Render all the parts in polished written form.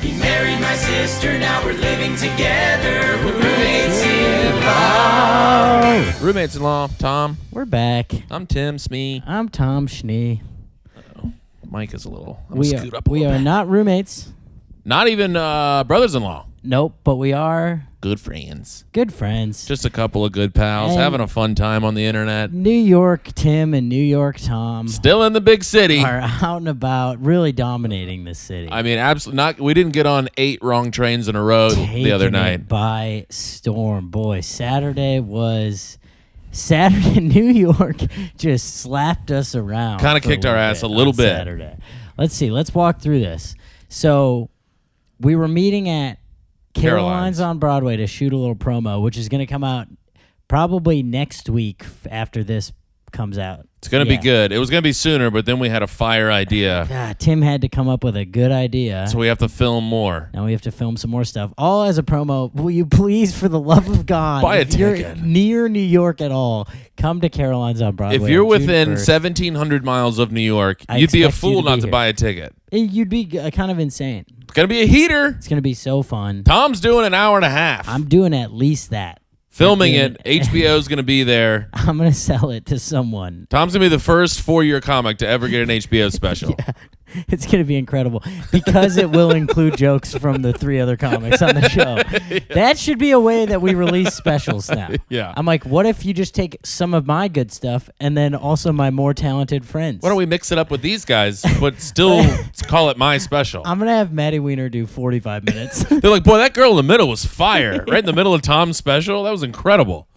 He married my sister, now we're living together. We're roommates-in-law. Roommates-in-law, Tom. We're back. I'm Tim Smee. I'm Tom Schnee. Mike is a little. We are not roommates. Not even brothers-in-law. Nope, but we are good friends. Good friends. Just a couple of good pals And having a fun time on the internet. New York Tim and New York Tom Still in the big city. are out and about, really dominating this city. I mean, absolutely not. We didn't get on 8 wrong trains in a row the other Taking night. it by storm. Boy, Saturday, New York just slapped us around. Kinda kicked our ass a little bit. Saturday. Let's see. Let's walk through this. So we were meeting at Caroline's on Broadway to shoot a little promo, which is going to come out probably next week after this comes out. It's going to be good. It was going to be sooner, but then we had a fire idea. Tim had to come up with a good idea. So we have to film more. Now we have to film some more stuff. All as a promo. Will you please, for the love of God, buy a if you're ticket. near New York at all, come to Caroline's on Broadway. If you're on June within 1st. 1,700 miles of New York, I you'd be a expect you fool to not be to here. buy a ticket. You'd be kind of insane. It's going to be a heater. It's going to be so fun. Tom's doing an hour and a half. I'm doing at least that. Filming it. HBO's going to be there. I'm going to sell it to someone. Tom's going to be the first 4-year comic to ever get an HBO special. It's going to be incredible because it will include jokes from the 3 other comics on the show. That should be a way that we release specials now. Yeah. I'm like, what if you just take some of my good stuff and then also my more talented friends? Why don't we mix it up with these guys, but still call it my special? I'm going to have Maddie Weiner do 45 minutes. They're like, boy, that girl in the middle was fire. Right in the middle of Tom's special? That was incredible.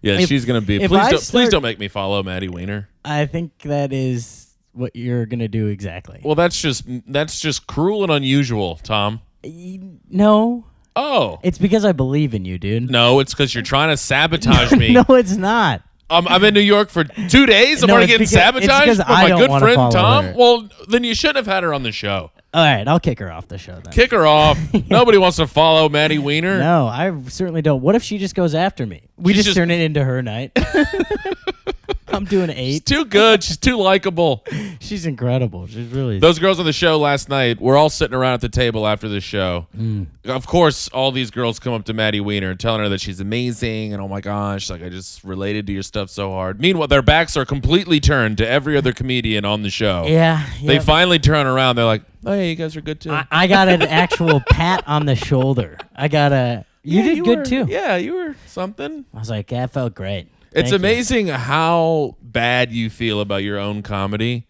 Yeah, she's going to be. Please don't make me follow Maddie Weiner. I think that is what you're going to do exactly. Well, that's just cruel and unusual, Tom. No. Oh. It's because I believe in you, dude. No, it's because you're trying to sabotage me. No, it's not. I'm in New York for 2 days. I'm No, already it's getting because- it's sabotaged because by I my don't good wanna friend follow Tom. her. Well, then you shouldn't have had her on the show. All right, I'll kick her off the show then. Kick her off. Nobody wants to follow Maddie Weiner. No, I certainly don't. What if she just goes after me? We She's just turn it into her night. I'm doing She's 8. too good. She's too likable. She's incredible. She's really. Those girls on the show last night, we're all sitting around at the table after the show. Of course, all these girls come up to Maddie Weiner telling her that she's amazing and oh my gosh, like I just related to your stuff so hard. Meanwhile, their backs are completely turned to every other comedian on the show. Yeah. They finally turn around. They're like, oh, yeah, you guys are good too. I got an actual pat on the shoulder. I got a. You did good were, too. Yeah, you were something. I was like, that felt great. It's Thank you. amazing how bad you feel about your own comedy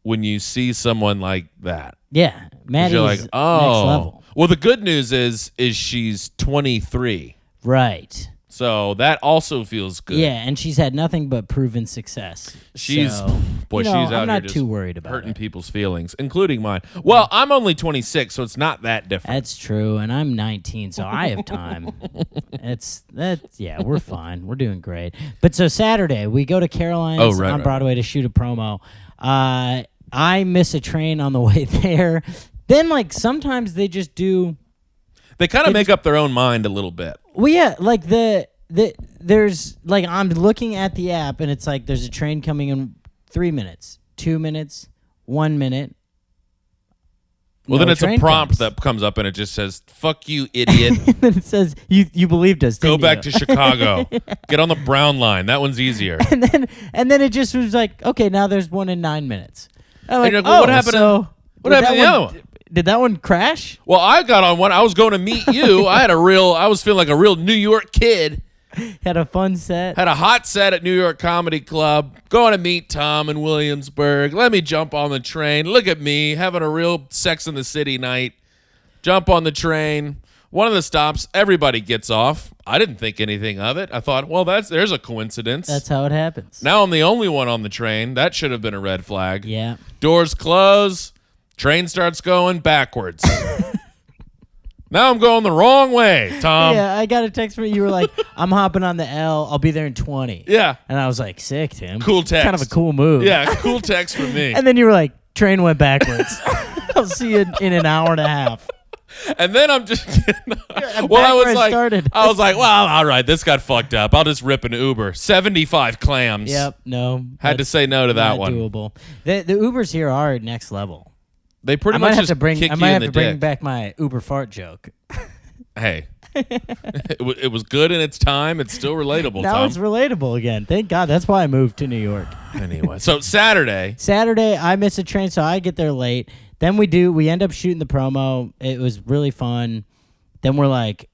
when you see someone like that. Yeah, Maddie's You're like, oh. next level. Well, the good news is she's 23. Right. So that also feels good. Yeah, and she's had nothing but proven success. She's So, boy, you know, she's out I'm not here just too worried about hurting it. people's feelings, including mine. Well, I'm only 26, so it's not that different. That's true, and I'm 19, so I have time. Yeah, we're fine. We're doing great. But so Saturday, we go to Caroline's on Broadway to shoot a promo. I miss a train on the way there. Then, like, sometimes they just do. They kind of make up their own mind a little bit. Well, yeah, like there's like I'm looking at the app and it's like there's a train coming in 3 minutes, 2 minutes, 1 minute. Well, No then it's a train prompt comes. that comes up and it just says, fuck you, idiot. And then it says you believed us. Go didn't back you? to Chicago. Get on the Brown line. That one's easier. and then it just was like, okay, now there's one in 9 minutes. I'm like, you're like, well, oh, what happened so what did happened to that the one- other one? Did that one crash? Well, I got on one. I was going to meet you. I was feeling like a real New York kid. Had a fun set. Had a hot set at New York Comedy Club. Going to meet Tom in Williamsburg. Let me jump on the train. Look at me having a real Sex in the City night. Jump on the train. One of the stops, everybody gets off. I didn't think anything of it. I thought, well, there's a coincidence. That's how it happens. Now I'm the only one on the train. That should have been a red flag. Yeah. Doors close. Train starts going backwards. Now I'm going the wrong way, Tom. Yeah, I got a text from you. You were like, I'm hopping on the L. I'll be there in 20. Yeah. And I was like, sick, Tim. Cool text. Kind of a cool move. Yeah, cool text from me. And then you were like, train went backwards. I'll see you in an hour and a half. And then I'm just kidding. Back Well, I where was I like, started. I was like, well, all right, this got fucked up. I'll just rip an Uber. 75 clams. Yep, no. Had to that's say no to that not one. doable. The Ubers here are next level. They pretty much just kick you in the dick. I might have to bring back my Uber fart joke. Hey. It was good in its time. It's still relatable, now Tom. It's relatable again. Thank God. That's why I moved to New York. Anyway, so Saturday, I miss a train, so I get there late. Then we end up shooting the promo. It was really fun. Then we're like,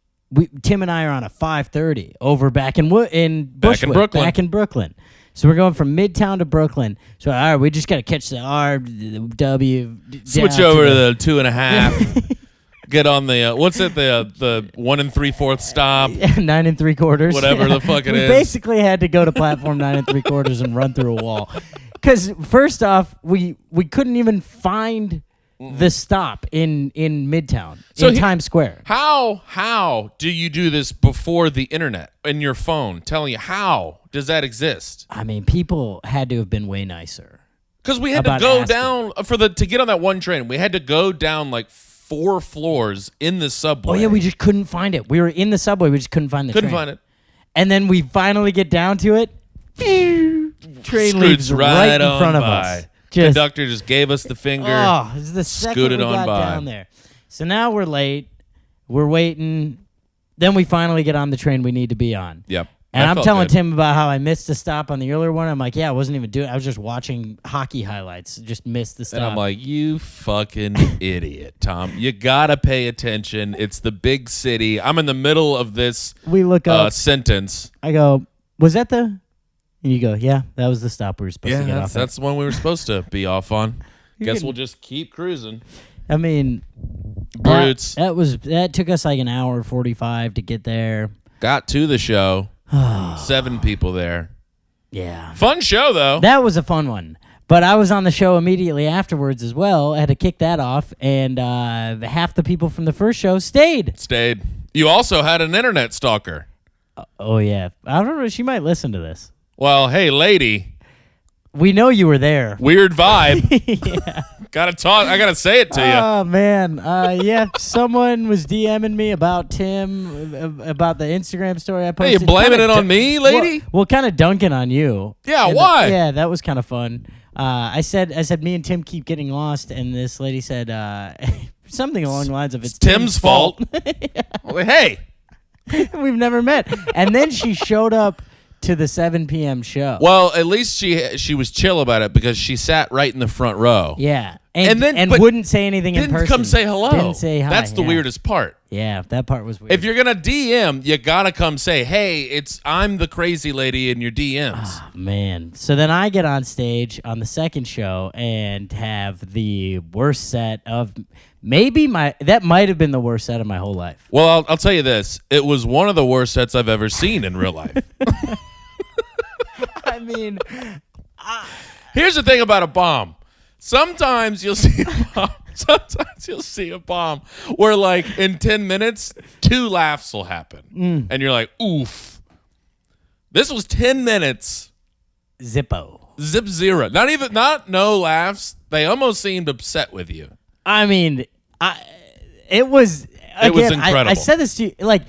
Tim and I are on a 5:30 over back in Brooklyn. So we're going from Midtown to Brooklyn. So all right, we just got to catch the RW. Switch over to the 2.5. Get on the what's it, the 1 3/4 stop? 9 3/4. Whatever the fuck it is. We basically had to go to platform 9 3/4 and run through a wall. Because first off, we couldn't even find the stop in Midtown, in Times Square. How do you do this before the internet and your phone telling you? How does that exist? I mean, people had to have been way nicer. Because we had to go down to get on that one train. We had to go down like 4 floors in the subway. Oh yeah, we just couldn't find it. We were in the subway, we just couldn't find the train. Couldn't find it. And then we finally get down to it. Train leaves right in front of us. Conductor just gave us the finger. Oh, it's the second we got down there. So now we're late. We're waiting. Then we finally get on the train we need to be on. Yep. And I'm telling Tim about how I missed the stop on the earlier one. I'm like, yeah, I wasn't even doing it. I was just watching hockey highlights. Just missed the stop. And I'm like, you fucking idiot, Tom. You got to pay attention. It's the big city. I'm in the middle of this we look up, sentence. I go, was that the... And you go, yeah, that was the stop we were supposed to get off. That's the one we were supposed to be off on. Guess we'll just keep cruising. I mean, Brutes. That took us like an hour 45 to get there. Got to the show. 7 people there. Yeah. Fun show, though. That was a fun one. But I was on the show immediately afterwards as well. I had to kick that off, and half the people from the first show stayed. You also had an internet stalker. Oh, yeah. I don't know. She might listen to this. Well, hey, lady. We know you were there. Weird vibe. Yeah. Gotta talk. I gotta say it to you. Oh, man. Yeah, someone was DMing me about Tim, about the Instagram story I posted. Hey, you blaming it on me, lady? Well, kind of dunking on you. Yeah, why? Yeah, that was kind of fun. I said, me and Tim keep getting lost, and this lady said something along the lines of it's Tim's fault. Well, hey. We've never met. And then she showed up to the 7 p.m. show. Well, at least she was chill about it because she sat right in the front row. Yeah. And wouldn't say anything in person. Didn't come say hello. Didn't say hi. That's the weirdest part. Yeah, that part was weird. If you're going to DM, you got to come say, hey, I'm the crazy lady in your DMs. Oh, man. So then I get on stage on the second show and have the worst set of... that might have been the worst set of my whole life. Well, I'll tell you this. It was one of the worst sets I've ever seen in real life. I mean... Here's the thing about a bomb. Sometimes you'll see a bomb where, like, in 10 minutes, 2 laughs will happen. And you're like, oof. This was 10 minutes. Zippo. Zip zero. Not no laughs. They almost seemed upset with you. I mean... It was incredible. I said this to you, like,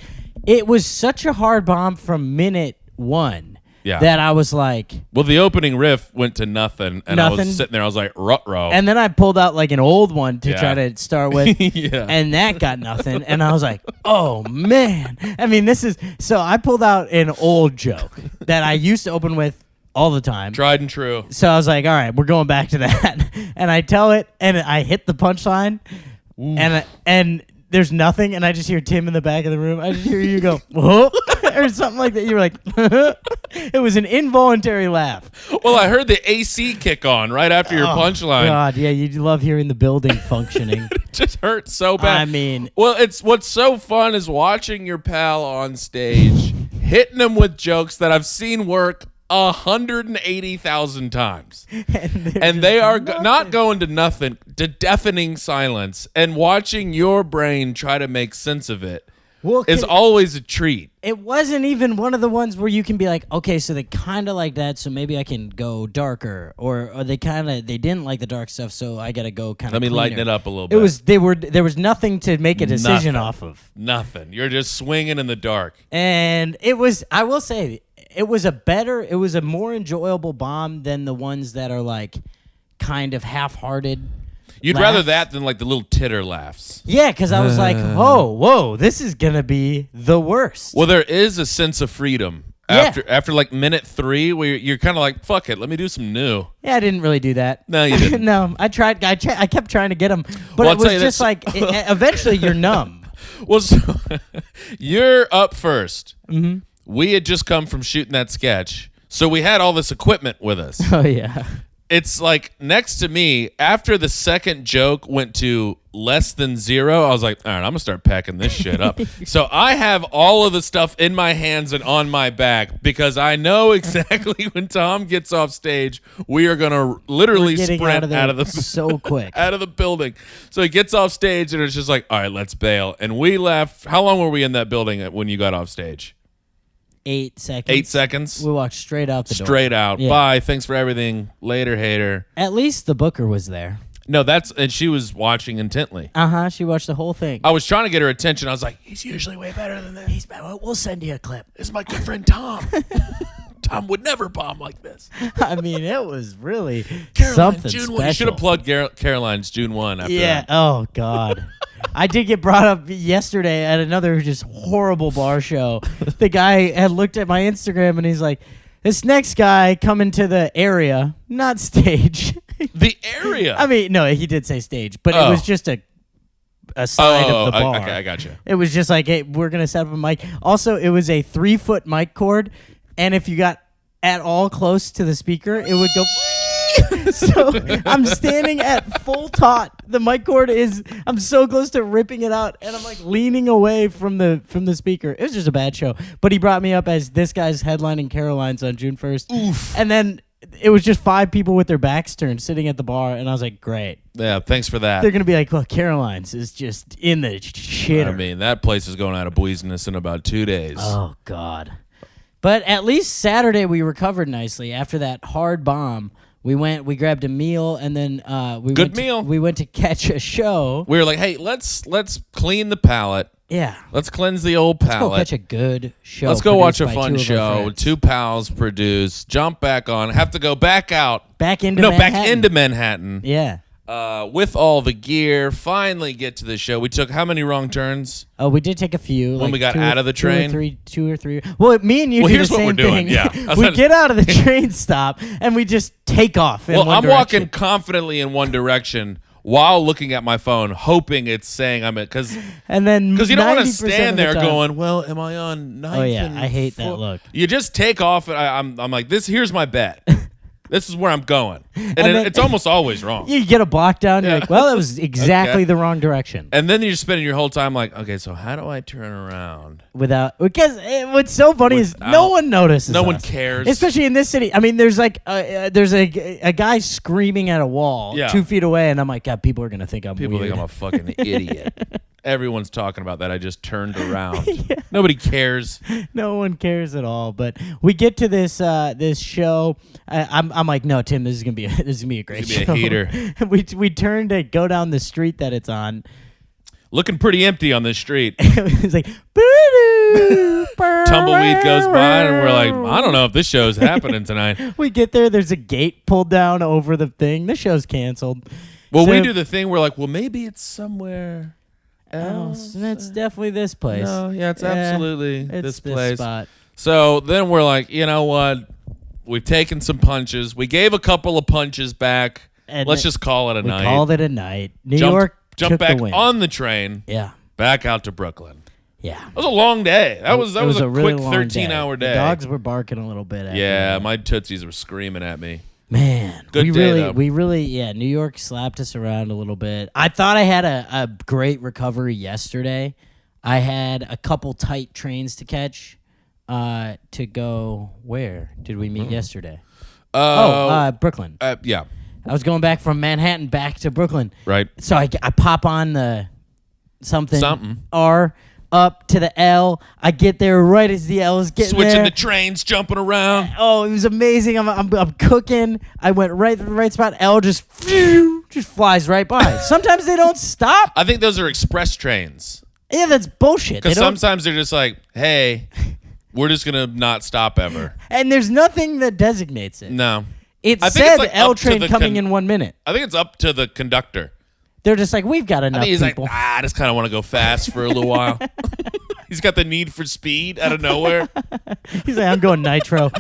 it was such a hard bomb from minute 1 that I was like... Well, the opening riff went to nothing, and I was sitting there, I was like, ruh-roh. And then I pulled out, like, an old one to try to start with, yeah. And that got nothing, and I was like, oh, man. I mean, so I pulled out an old joke that I used to open with all the time. Tried and true. So I was like, all right, we're going back to that. And I tell it, and I hit the punchline, and there's nothing, and I just hear Tim in the back of the room. I just hear you go, whoa, or something like that. You were like, it was an involuntary laugh. Well, I heard the AC kick on right after your punchline. God, yeah, you love hearing the building functioning. It just hurts so bad. I mean, well, what's so fun is watching your pal on stage, hitting him with jokes that I've seen work 180,000 times, and they are not going to nothing, to deafening silence, and watching your brain try to make sense of it is always a treat. It wasn't even one of the ones where you can be like, okay, so they kind of like that, so maybe I can go darker, or they didn't like the dark stuff, so I got to go kind of. Let me lighten it up a little bit. There was nothing to make a decision off of. Nothing. You're just swinging in the dark. And it was, I will say, it was a more enjoyable bomb than the ones that are like kind of half-hearted. You'd rather that than like the little titter laughs. Yeah, because I was like, whoa, this is gonna be the worst. Well, there is a sense of freedom. After like minute 3, where you're kind of like, fuck it, let me do some new. Yeah, I didn't really do that. No, you didn't. No, I tried. I kept trying to get them, but it was just like eventually you're numb. Well, so you're up first. Mm-hmm. We had just come from shooting that sketch, so we had all this equipment with us. Oh yeah. It's like next to me, after the second joke went to less than 0, I was like, all right, I'm going to start packing this shit up. So I have all of the stuff in my hands and on my back because I know exactly when Tom gets off stage, we are going to literally sprint out of the so quick out of the building. So he gets off stage and it's just like, all right, let's bail. And we left. How long were we in that building when you got off stage? 8 seconds. 8 seconds? We walked straight out the door. Straight out. Yeah. Bye. Thanks for everything. Later, hater. At least the booker was there. No, and she was watching intently. Uh-huh. She watched the whole thing. I was trying to get her attention. I was like, he's usually way better than this. We'll send you a clip. This is my good friend Tom. Tom would never bomb like this. I mean, it was really something June special. 1. You should have plugged Caroline's June 1 after that. Yeah. Oh, God. I did get brought up yesterday at another just horrible bar show. The guy had looked at my Instagram and he's like, this next guy coming to the area, not stage. The area? I mean, no, he did say stage, but it was just a side of the bar. Okay, I got you. It was just like, hey, we're going to set up a mic. Also, it was a 3-foot mic cord, and if you got at all close to the speaker, it would go... So I'm standing at full taut. The mic cord I'm so close to ripping it out, and I'm like leaning away from the speaker. It was just a bad show. But he brought me up as this guy's headlining Caroline's on June 1st. Oof. And then it was just 5 people with their backs turned sitting at the bar, and I was like, great. Yeah, thanks for that. They're going to be like, well, Caroline's is just in the shitter. I mean, that place is going out of business in about 2 days. Oh, God. But at least Saturday we recovered nicely after that hard bomb. We grabbed a meal, and then we went to catch a show. We were like, hey, let's clean the palate. Yeah. Let's cleanse the old palate. Let's go catch a good show. Let's go watch a fun show. 2 pals produce, jump back on, have to go back out. Back into Manhattan. Yeah. With all the gear, finally get to the show. We took how many wrong turns? Oh, we did take a few. When we got out of the train? 2 or 3. Well, me and you did the same thing. Yeah. We get out of the train stop, and we just take off in one direction. Walking confidently in one direction while looking at my phone, hoping it's saying I'm at, because you don't want to stand there going, well, am I on 9th? Oh, yeah. I hate that look. You just take off, and I'm like, here's my bet. This is where I'm going. And then, it's almost always wrong. You get a block down, you're like, well, that was exactly the wrong direction. And then you're spending your whole time like, okay, so how do I turn around? Because what's so funny is no one notices. No one cares. Especially in this city. I mean, there's like there's a guy screaming at a wall 2 feet away, and I'm like, God, people are going to think I'm weird. People think I'm a fucking idiot. Everyone's talking about that. I just turned around. Yeah. Nobody cares. No one cares at all. But we get to this show. I'm like, no, Tim, this is gonna be a great show. It's gonna be a heater. we turn to go down the street that it's on. Looking pretty empty on this street. It's like tumbleweed goes by, and we're like, I don't know if this show's happening tonight. We get there. There's a gate pulled down over the thing. The show's canceled. Well, we do the thing. We're like, well, maybe it's somewhere else. And it's definitely this place. No, yeah, it's absolutely this place. Spot. So then we're like, you know what? We've taken some punches. We gave a couple of punches back. And let's just call it a night. We called it a night. New York jumped back the win. on the train. Yeah. Back out to Brooklyn. Yeah. That was a long day. That was a really quick 13-hour day. The dogs were barking a little bit at me. Yeah, my tootsies were screaming at me. Man, Good day, we really, New York slapped us around a little bit. I thought I had a great recovery yesterday. I had a couple tight trains to catch to go. Where did we meet yesterday? Brooklyn. Yeah. I was going back from Manhattan back to Brooklyn. Right. So I pop on the something. R up to the L. I get there right as the L is getting switching there. the trains, jumping around. Oh, it was amazing. I'm cooking. I went right to the right spot. L just flies right by. Sometimes they don't stop. I think those are express trains. Yeah, that's bullshit. Because sometimes they're just like, hey, we're just going to not stop ever. And there's nothing that designates it. No. It said like L train coming in 1 minute. I think it's up to the conductor. They're just like, we've got enough I think he's people. like, I just kind of want to go fast for a little while. He's got the need for speed out of nowhere. He's like, I'm going nitro.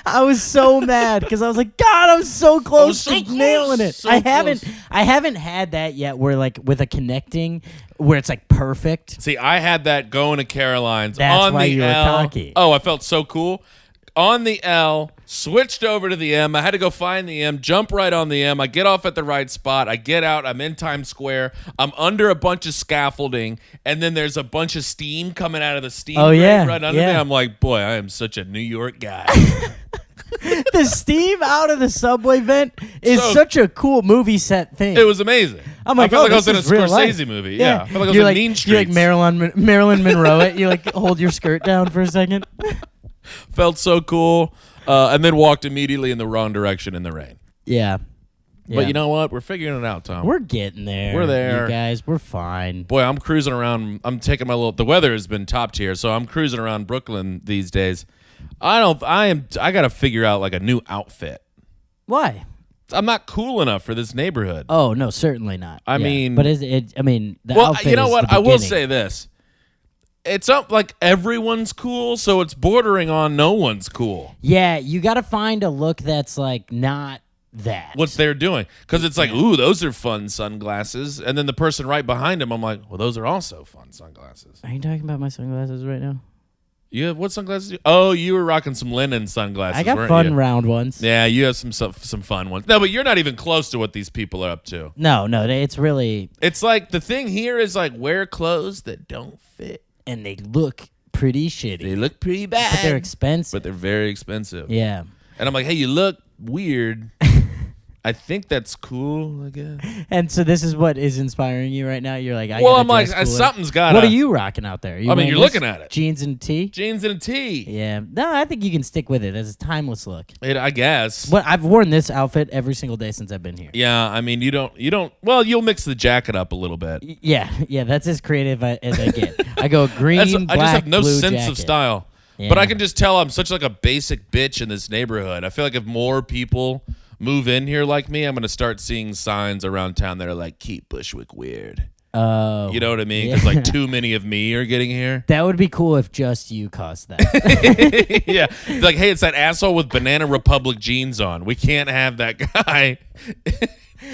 I was so mad because I was like, God, I'm so close to nailing it. So I haven't had that yet where like with a connecting where it's like perfect. See, I had that going to Caroline's. That's on why the you were L. cocky. Oh, I felt so cool. On the L, switched over to the M. I had to go find the M, jump right on the M. I get off at the right spot. I get out. I'm in Times Square. I'm under a bunch of scaffolding, and then there's a bunch of steam coming out of the steam grate right under me. I'm like, boy, I am such a New York guy. The steam out of the subway vent is such a cool movie set thing. It was amazing. I'm like, I felt like I was this in a is real Scorsese life. movie. Yeah. I felt like I was you're in like, Mean Streets. You like Marilyn Monroe it. You like hold your skirt down for a second. Felt so cool. And then walked immediately in the wrong direction in the rain. Yeah. But you know what? We're figuring it out, Tom. We're getting there. We're there. You guys, we're fine. Boy, I'm cruising around. I'm taking my the weather has been top tier, so I'm cruising around Brooklyn these days. I got to figure out like a new outfit. Why? I'm not cool enough for this neighborhood. Oh, no, certainly not. I mean, but the outfit you know is what? the I will beginning. say this. It's not like everyone's cool, so it's bordering on no one's cool. Yeah, you got to find a look that's like not that. What they're doing. Because it's like, ooh, those are fun sunglasses. And then the person right behind him, I'm like, well, those are also fun sunglasses. Are you talking about my sunglasses right now? You have what sunglasses? Oh, you were rocking some linen sunglasses. I got weren't fun you? round ones. Yeah, you have some fun ones. No, but you're not even close to what these people are up to. No, it's really. It's like the thing here is like wear clothes that don't fit. And they look pretty shitty. They look pretty bad. But they're expensive. But they're very expensive. Yeah. And I'm like, hey, you look weird. I think that's cool, I guess. And so this is what is inspiring you right now? You're like, I'm like, something's got to. What are you rocking out there? I mean, you're looking at it. Jeans and tee? Jeans and a tee. Yeah. No, I think you can stick with it. It's a timeless look. I guess. But I've worn this outfit every single day since I've been here. Yeah, I mean, you don't, well, you'll mix the jacket up a little bit. Yeah, that's as creative as I get. I go green, black, I just have no blue sense jacket. of style. Yeah. But I can just tell I'm such like a basic bitch in this neighborhood. I feel like if more people move in here like me, I'm going to start seeing signs around town that are like, keep Bushwick weird. Oh. You know what I mean? Because like too many of me are getting here. That would be cool if just you caused that. Yeah. Like, hey, it's that asshole with Banana Republic jeans on. We can't have that guy.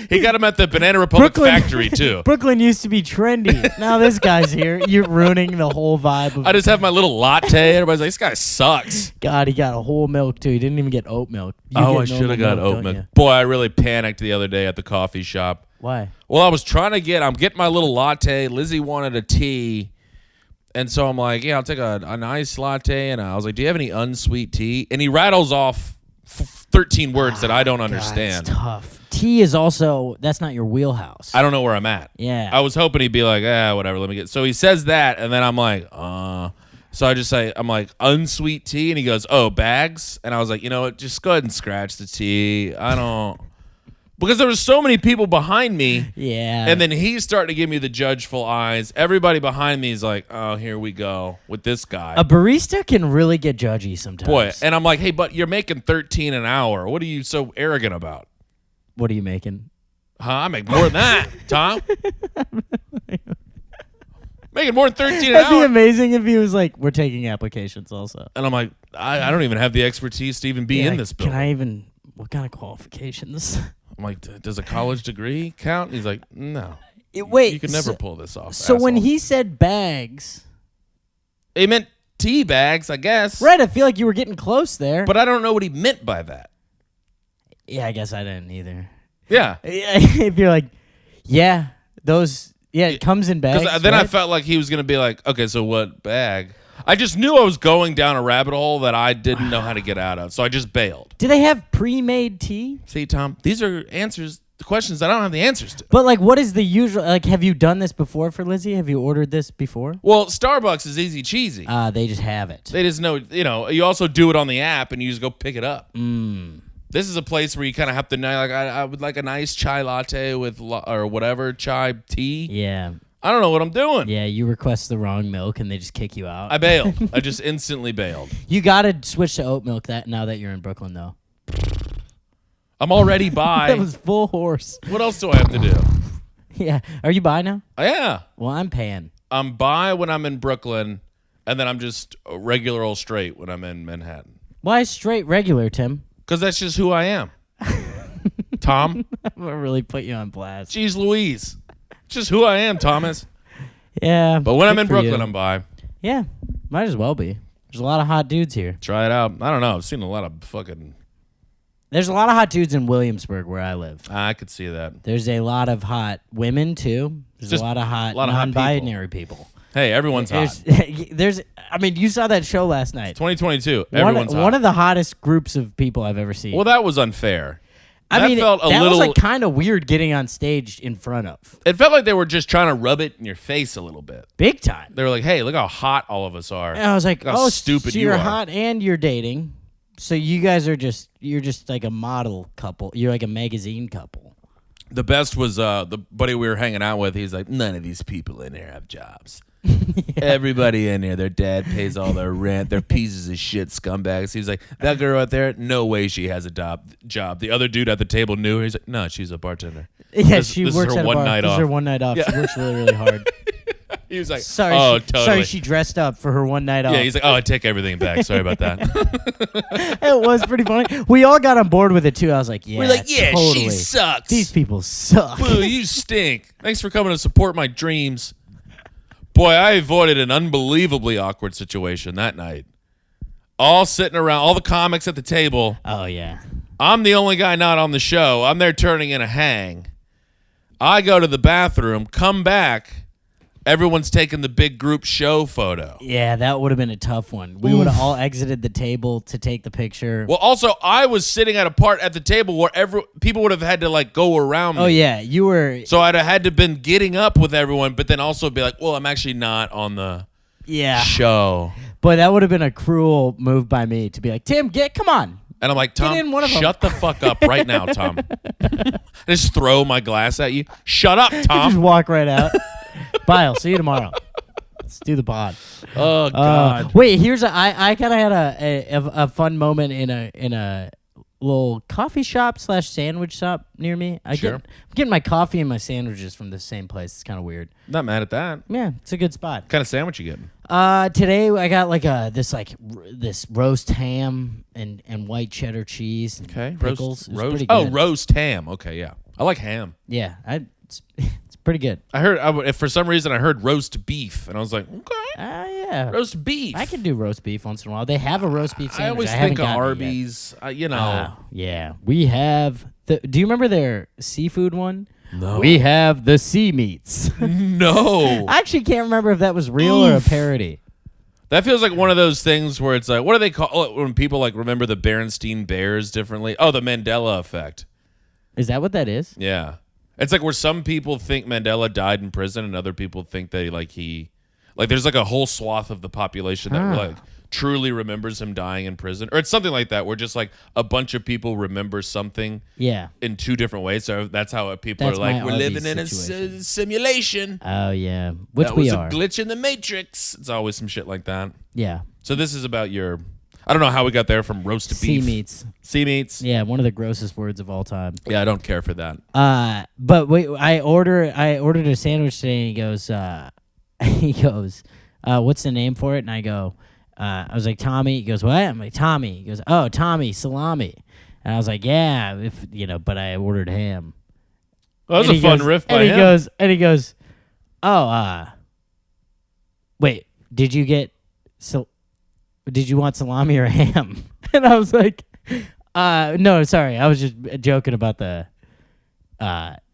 He got him at the Banana Republic factory, too. Brooklyn used to be trendy. Now this guy's here. You're ruining the whole vibe of I just have my little latte. Everybody's like, this guy sucks. God, he got a whole milk, too. He didn't even get oat milk. I should have got oat milk. Boy, I really panicked the other day at the coffee shop. Why? Well, I'm getting my little latte. Lizzie wanted a tea. And so I'm like, yeah, I'll take a nice latte. And I was like, do you have any unsweet tea? And he rattles off 13 words that I don't understand. That's tough. Tea is also, that's not your wheelhouse. I don't know where I'm at. Yeah. I was hoping he'd be like, whatever, let me get. So he says that, and then I'm like, So I just say, I'm like, unsweet tea? And he goes, oh, bags? And I was like, you know what, just go ahead and scratch the tea. I don't. Because there were so many people behind me. Yeah. And then he's starting to give me the judgeful eyes. Everybody behind me is like, oh, here we go with this guy. A barista can really get judgy sometimes. Boy, and I'm like, hey, but you're making $13 an hour. What are you so arrogant about? What are you making? Huh? I make more than that, Tom. Making more than 13 an That'd hour. be amazing if he was like, we're taking applications also. And I'm like, I don't even have the expertise to even be in this building. What kind of qualifications? I'm like, does a college degree count? He's like, no. Wait. You could never pull this off. So when asshole. he said bags. He meant tea bags, I guess. Right, I feel like you were getting close there. But I don't know what he meant by that. Yeah, I guess I didn't either. Yeah. If you're like, it comes in bags. Because then I felt like he was going to be like, okay, so what bag? I just knew I was going down a rabbit hole that I didn't know how to get out of, so I just bailed. Do they have pre-made tea? See, Tom, these are the questions I don't have the answers to. But, like, what is the usual, like, have you done this before for Lizzie? Have you ordered this before? Well, Starbucks is easy cheesy. They just have it. They just know, you also do it on the app and you just go pick it up. Mm. This is a place where you kind of have to know, like, I would like a nice chai latte with, or whatever, chai tea. Yeah. I don't know what I'm doing. Yeah, you request the wrong milk and they just kick you out. I bailed. I just instantly bailed. You got to switch to oat milk now that you're in Brooklyn, though. I'm already bi. That was full horse. What else do I have to do? Yeah. Are you bi now? Yeah. Well, I'm pan. I'm bi when I'm in Brooklyn, and then I'm just a regular old straight when I'm in Manhattan. Why straight regular, Tim? Because that's just who I am. Tom? I'm going to really put you on blast. Jeez Louise. It's just who I am, Thomas. Yeah. But when I'm in Brooklyn, I'm bi. Yeah. Might as well be. There's a lot of hot dudes here. Try it out. I don't know. I've seen a lot of fucking... There's a lot of hot dudes in Williamsburg where I live. I could see that. There's a lot of hot women, too. There's a lot of hot non-binary people. Hey, everyone's hot. I mean, you saw that show last night. 2022. Everyone's hot. One of the hottest groups of people I've ever seen. Well, that was unfair. I mean, that was like kind of weird getting on stage in front of. It felt like they were just trying to rub it in your face a little bit. Big time. They were like, hey, look how hot all of us are. And I was like, how stupid so you're hot and you're dating. So you guys are you're just like a model couple. You're like a magazine couple. The best was the buddy we were hanging out with. He's like, none of these people in here have jobs. Everybody in here, their dad pays all their rent. They're pieces of shit scumbags. He's like, that girl out there, no way she has a job. The other dude at the table knew her. He's like, no, she's a bartender. Yeah, she works at a bar. This is her one night off. Yeah. She works really, really hard. He was like, sorry, she dressed up for her one night off. Yeah, he's like, I take everything back. Sorry about that. It was pretty funny. We all got on board with it, too. I was like, we're like, yeah, totally. she sucks. These people suck. Boo, you stink. Thanks for coming to support my dreams. Boy, I avoided an unbelievably awkward situation that night. All sitting around, all the comics at the table. Oh, yeah. I'm the only guy not on the show. I'm there turning in a hang. I go to the bathroom, come back. Everyone's taking the big group show photo. Yeah, that would have been a tough one. We would have all exited the table to take the picture. Well, also, I was sitting at a part at the table where people would have had to like go around me. Oh, yeah, you were. So I'd have had to been getting up with everyone, but then also be like, well, I'm actually not on the show. But that would have been a cruel move by me to be like, Tim, come on. And I'm like, Tom, shut the fuck up right now, Tom. I just throw my glass at you. Shut up, Tom. Just walk right out. Bye, I'll see you tomorrow. Let's do the pod. Oh, God. Wait, I kind of had a fun moment in a little coffee shop / sandwich shop near me. I'm getting my coffee and my sandwiches from the same place. It's kind of weird. Not mad at that. Yeah, it's a good spot. What kind of sandwich you getting? Today I got like this roast ham and white cheddar cheese. And okay, pickles. Roast. Oh, roast ham. Okay, yeah, I like ham. Yeah, it's pretty good. I heard for some reason I heard roast beef, and I was like, okay, yeah, roast beef. I can do roast beef once in a while. They have a roast beef sandwich. I always think of Arby's. Yeah, we have. Do you remember their seafood one? No. We have the sea meats. No. I actually can't remember if that was real or a parody. That feels like one of those things where it's like, what do they call it when people like remember the Berenstain Bears differently? Oh, the Mandela effect. Is that what that is? Yeah. It's like where some people think Mandela died in prison and other people think that there's like a whole swath of the population that like truly remembers him dying in prison. Or it's something like that where just like a bunch of people remember something in two different ways. So that's how people are like, we're living in a simulation. Oh, yeah. Which that we was are. a glitch in the Matrix. It's always some shit like that. Yeah. So this is about I don't know how we got there from roast to beef. Sea meats. Yeah, one of the grossest words of all time. Yeah, I don't care for that. But wait, I ordered a sandwich today, and he goes, what's the name for it? And I go, I was like, Tommy. He goes, what? I'm like, Tommy. He goes, oh, Tommy, salami. And I was like, yeah, but I ordered ham. Well, that was a fun riff by him. And he goes, oh, wait, did you want salami or ham? And I was like, no, sorry. I was just joking about the,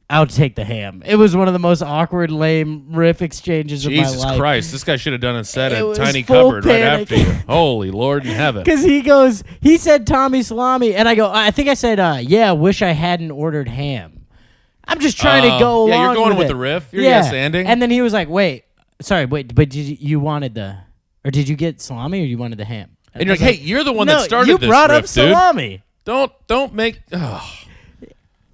I'll take the ham. It was one of the most awkward, lame riff exchanges of my life. Jesus Christ. This guy should have done a set at Tiny Cupboard right after you. Holy Lord in heaven. Because he said Tommy salami. And I go, I think I said, yeah, wish I hadn't ordered ham. I'm just trying to go along. Yeah, you're going with it. The riff. You're yes-anding. And then he was like, wait, but did you wanted or did you get salami or you wanted the ham? And you're like, hey, you're the one that started this riff, you brought up salami. Dude. Don't make...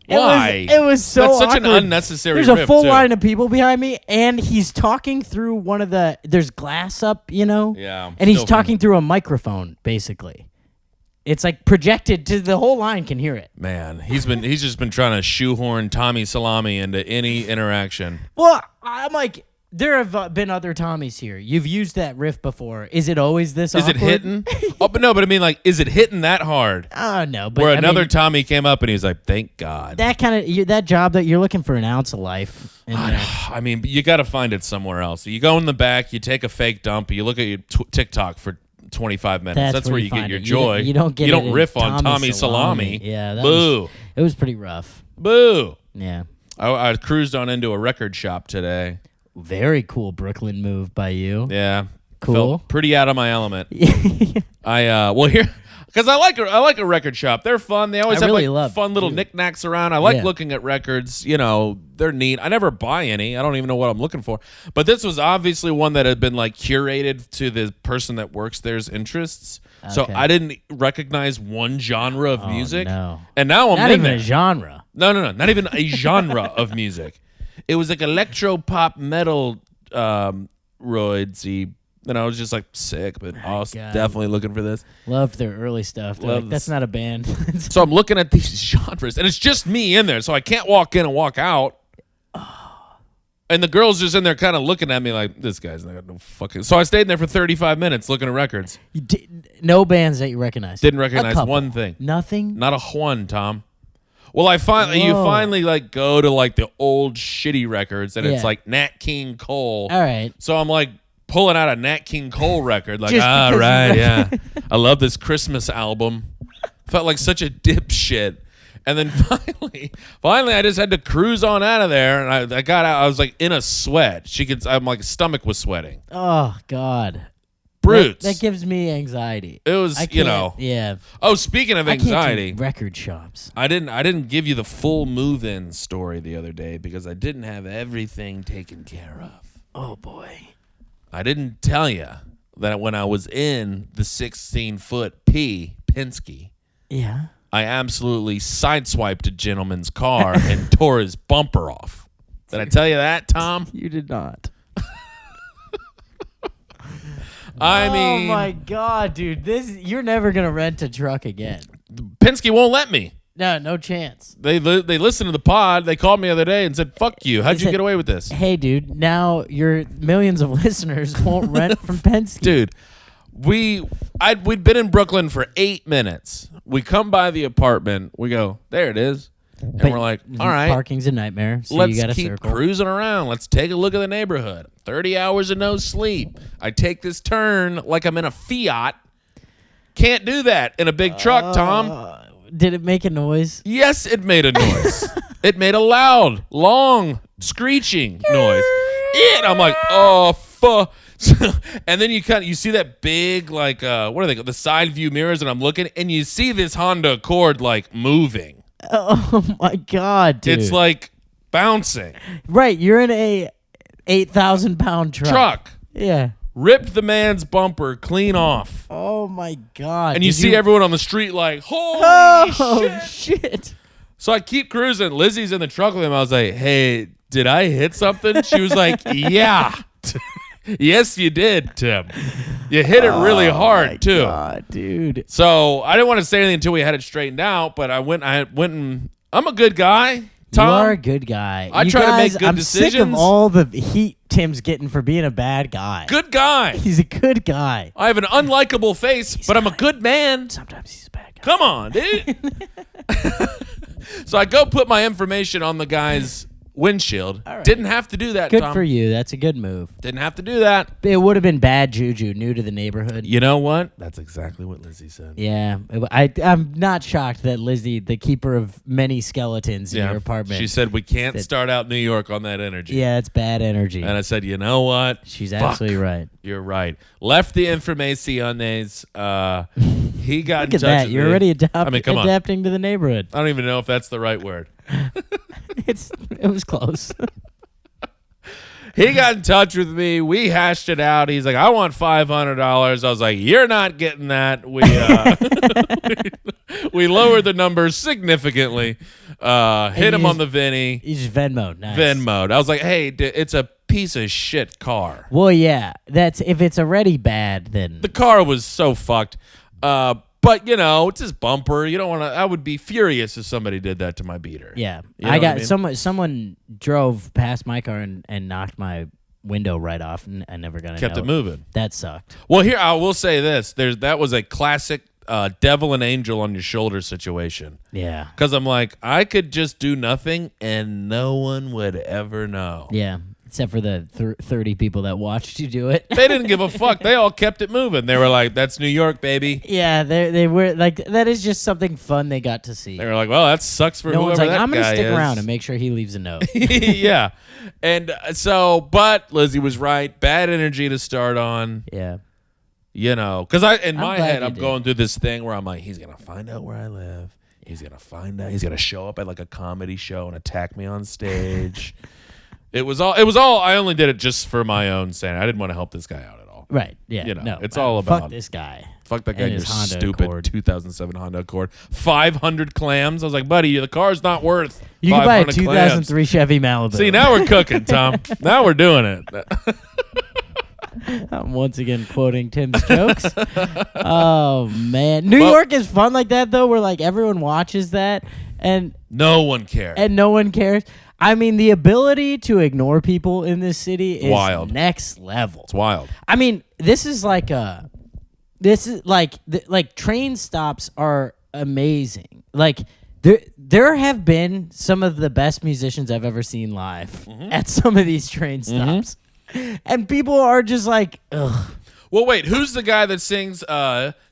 Why? It was so That's such awkward. an unnecessary There's riff, a full too. line of people behind me, and he's talking through one of the... There's glass up, Yeah. And he's talking through a microphone, basically. It's like projected to the whole line can hear it. Man, he's just been trying to shoehorn Tommy Salami into any interaction. Well, I'm like, there have been other Tommies here. You've used that riff before. Is it always this Is awkward? it hitting? But I mean, like, is it hitting that hard? No, but where another Tommy came up and he's like, "Thank God." That kind of that job that you're looking for an ounce of life. I mean, you got to find it somewhere else. You go in the back, you take a fake dump, you look at your TikTok for 25 minutes. That's where you get your joy. You don't riff on Tommy Salami. Yeah, boo. It was pretty rough. Boo. Yeah. I cruised on into a record shop today. Very cool Brooklyn move by you. Yeah. Cool. Felt pretty out of my element. Because I like a record shop. They're fun. They always have fun little knickknacks around. I like looking at records. You know, they're neat. I never buy any. I don't even know what I'm looking for. But this was obviously one that had been like curated to the person that works there's interests. Okay. So I didn't recognize one genre of music. No. And now I'm not in even there. A genre. No, not even a genre of music. It was like electro pop metal roidsy. And I was just like sick, but I was definitely looking for this. Loved their early stuff. Like, that's not a band. So I'm looking at these genres, and it's just me in there, so I can't walk in and walk out. And the girl's just in there kind of looking at me like, this guy's not no fucking... So I stayed in there for 35 minutes looking at records. No bands that you recognize? Didn't recognize one thing. Nothing? Not a one, Tom. Well, you finally like go to like the old shitty records, and it's like Nat King Cole. All right. So I'm like pulling out a Nat King Cole record, like, right, yeah. I love this Christmas album. Felt like such a dipshit. And then finally, I just had to cruise on out of there, and I got out. I was like in a sweat. I'm like, stomach was sweating. Oh God. Brutes. That gives me anxiety. It was, Yeah. Oh, speaking of anxiety, I can't do record shops. I didn't give you the full move-in story the other day because I didn't have everything taken care of. Oh boy. I didn't tell you that when I was in the 16-foot Penske, yeah, I absolutely sideswiped a gentleman's car and tore his bumper off. Did I tell you that, Tom? You did not. I mean, oh my God, dude! You're never gonna rent a truck again. Penske won't let me. No chance. They listened to the pod. They called me the other day and said, "Fuck you! How'd you get away with this?" Hey, dude! Now your millions of listeners won't rent from Penske. Dude, we'd been in Brooklyn for 8 minutes. We come by the apartment. We go, there it is, and we're like, all right, parking's a nightmare. So let's you gotta keep circle. cruising around. Let's take a look at the neighborhood. 30 hours of no sleep. I take this turn like I'm in a Fiat. Can't do that in a big truck, Tom. Did it make a noise? Yes, it made a noise. It made a loud, long, screeching noise. And I'm like, oh, fuck. And then you see that big, like, what are they called? The side view mirrors, and I'm looking, and you see this Honda Accord, like, moving. Oh, my God, dude. It's, like, bouncing. Right, you're in a 8,000-pound truck. Yeah. Ripped the man's bumper clean off. Oh, my God. And you see everyone on the street like, holy shit. So I keep cruising. Lizzie's in the truck with him. I was like, hey, did I hit something? She was like, yeah. Yes, you did, Tim. You hit it really hard, too. God, dude. So I didn't want to say anything until we had it straightened out, but I went and I'm a good guy. Tom, you are a good guy. I try to make good decisions. I'm sick of all the heat Tim's getting for being a bad guy. Good guy. He's a good guy. I have an unlikable face, but I'm a good man. Sometimes he's a bad guy. Come on, dude. So I go put my information on the guy's windshield. Right. Didn't have to do that, Good Tom. for you. That's a good move. Didn't have to do that. It would have been bad juju, new to the neighborhood. You know what? That's exactly what Lizzie said. Yeah. I'm not shocked that Lizzie, the keeper of many skeletons in your apartment. She said, we can't start out New York on that energy. Yeah, it's bad energy. And I said, you know what? She's absolutely right. You're right. Left the informaciones. He got Look in at touch that. with You're me. already adapting to the neighborhood. I don't even know if that's the right word. It was close. He got in touch with me. We hashed it out. He's like, I want $500. I was like, you're not getting that. We lowered the numbers significantly. Hit him on the Vinny. He's Venmo. Nice. Venmo'd. I was like, hey, it's a piece of shit car. Well, yeah. If it's already bad, then the car was so fucked. But, it's his bumper. You don't want to. I would be furious if somebody did that to my beater. Yeah. You know what I mean? Someone drove past my car and knocked my window right off, and I never got a Kept note. it moving. That sucked. Well, here, I will say this. That was a classic devil and angel on your shoulder situation. Yeah. Because I'm like, I could just do nothing and no one would ever know. Yeah. Except for the 30 people that watched you do it. They didn't give a fuck. They all kept it moving. They were like, that's New York, baby. Yeah, they were like, that is just something fun they got to see. They were like, well, that sucks for no whoever one's like, that I'm going to guy stick is. around and make sure he leaves a note. Yeah. And but Lizzie was right. Bad energy to start on. Yeah. Because in my head, I'm did. going through this thing where I'm like, he's going to find out where I live. He's going to find out. He's going to show up at like a comedy show and attack me on stage. It was all. I only did it just for my own sanity. I didn't want to help this guy out at all. Right. Yeah. No. It's all about fuck this guy. Fuck that guy and in your his Honda stupid Accord. 2007 Honda Accord. 500 clams. I was like, buddy, the car's not worth. You can buy a 500 2003 clams. Chevy Malibu. See, now we're cooking, Tom. Now we're doing it. I'm once again quoting Tim's jokes. Oh man, New York is fun like that though, where like everyone watches that and no one cares. And no one cares. I mean, the ability to ignore people in this city is wild. Next level. It's wild. I mean, this is like train stops are amazing. Like there have been some of the best musicians I've ever seen live at some of these train stops. And people are just like, ugh. Well, wait, who's the guy that sings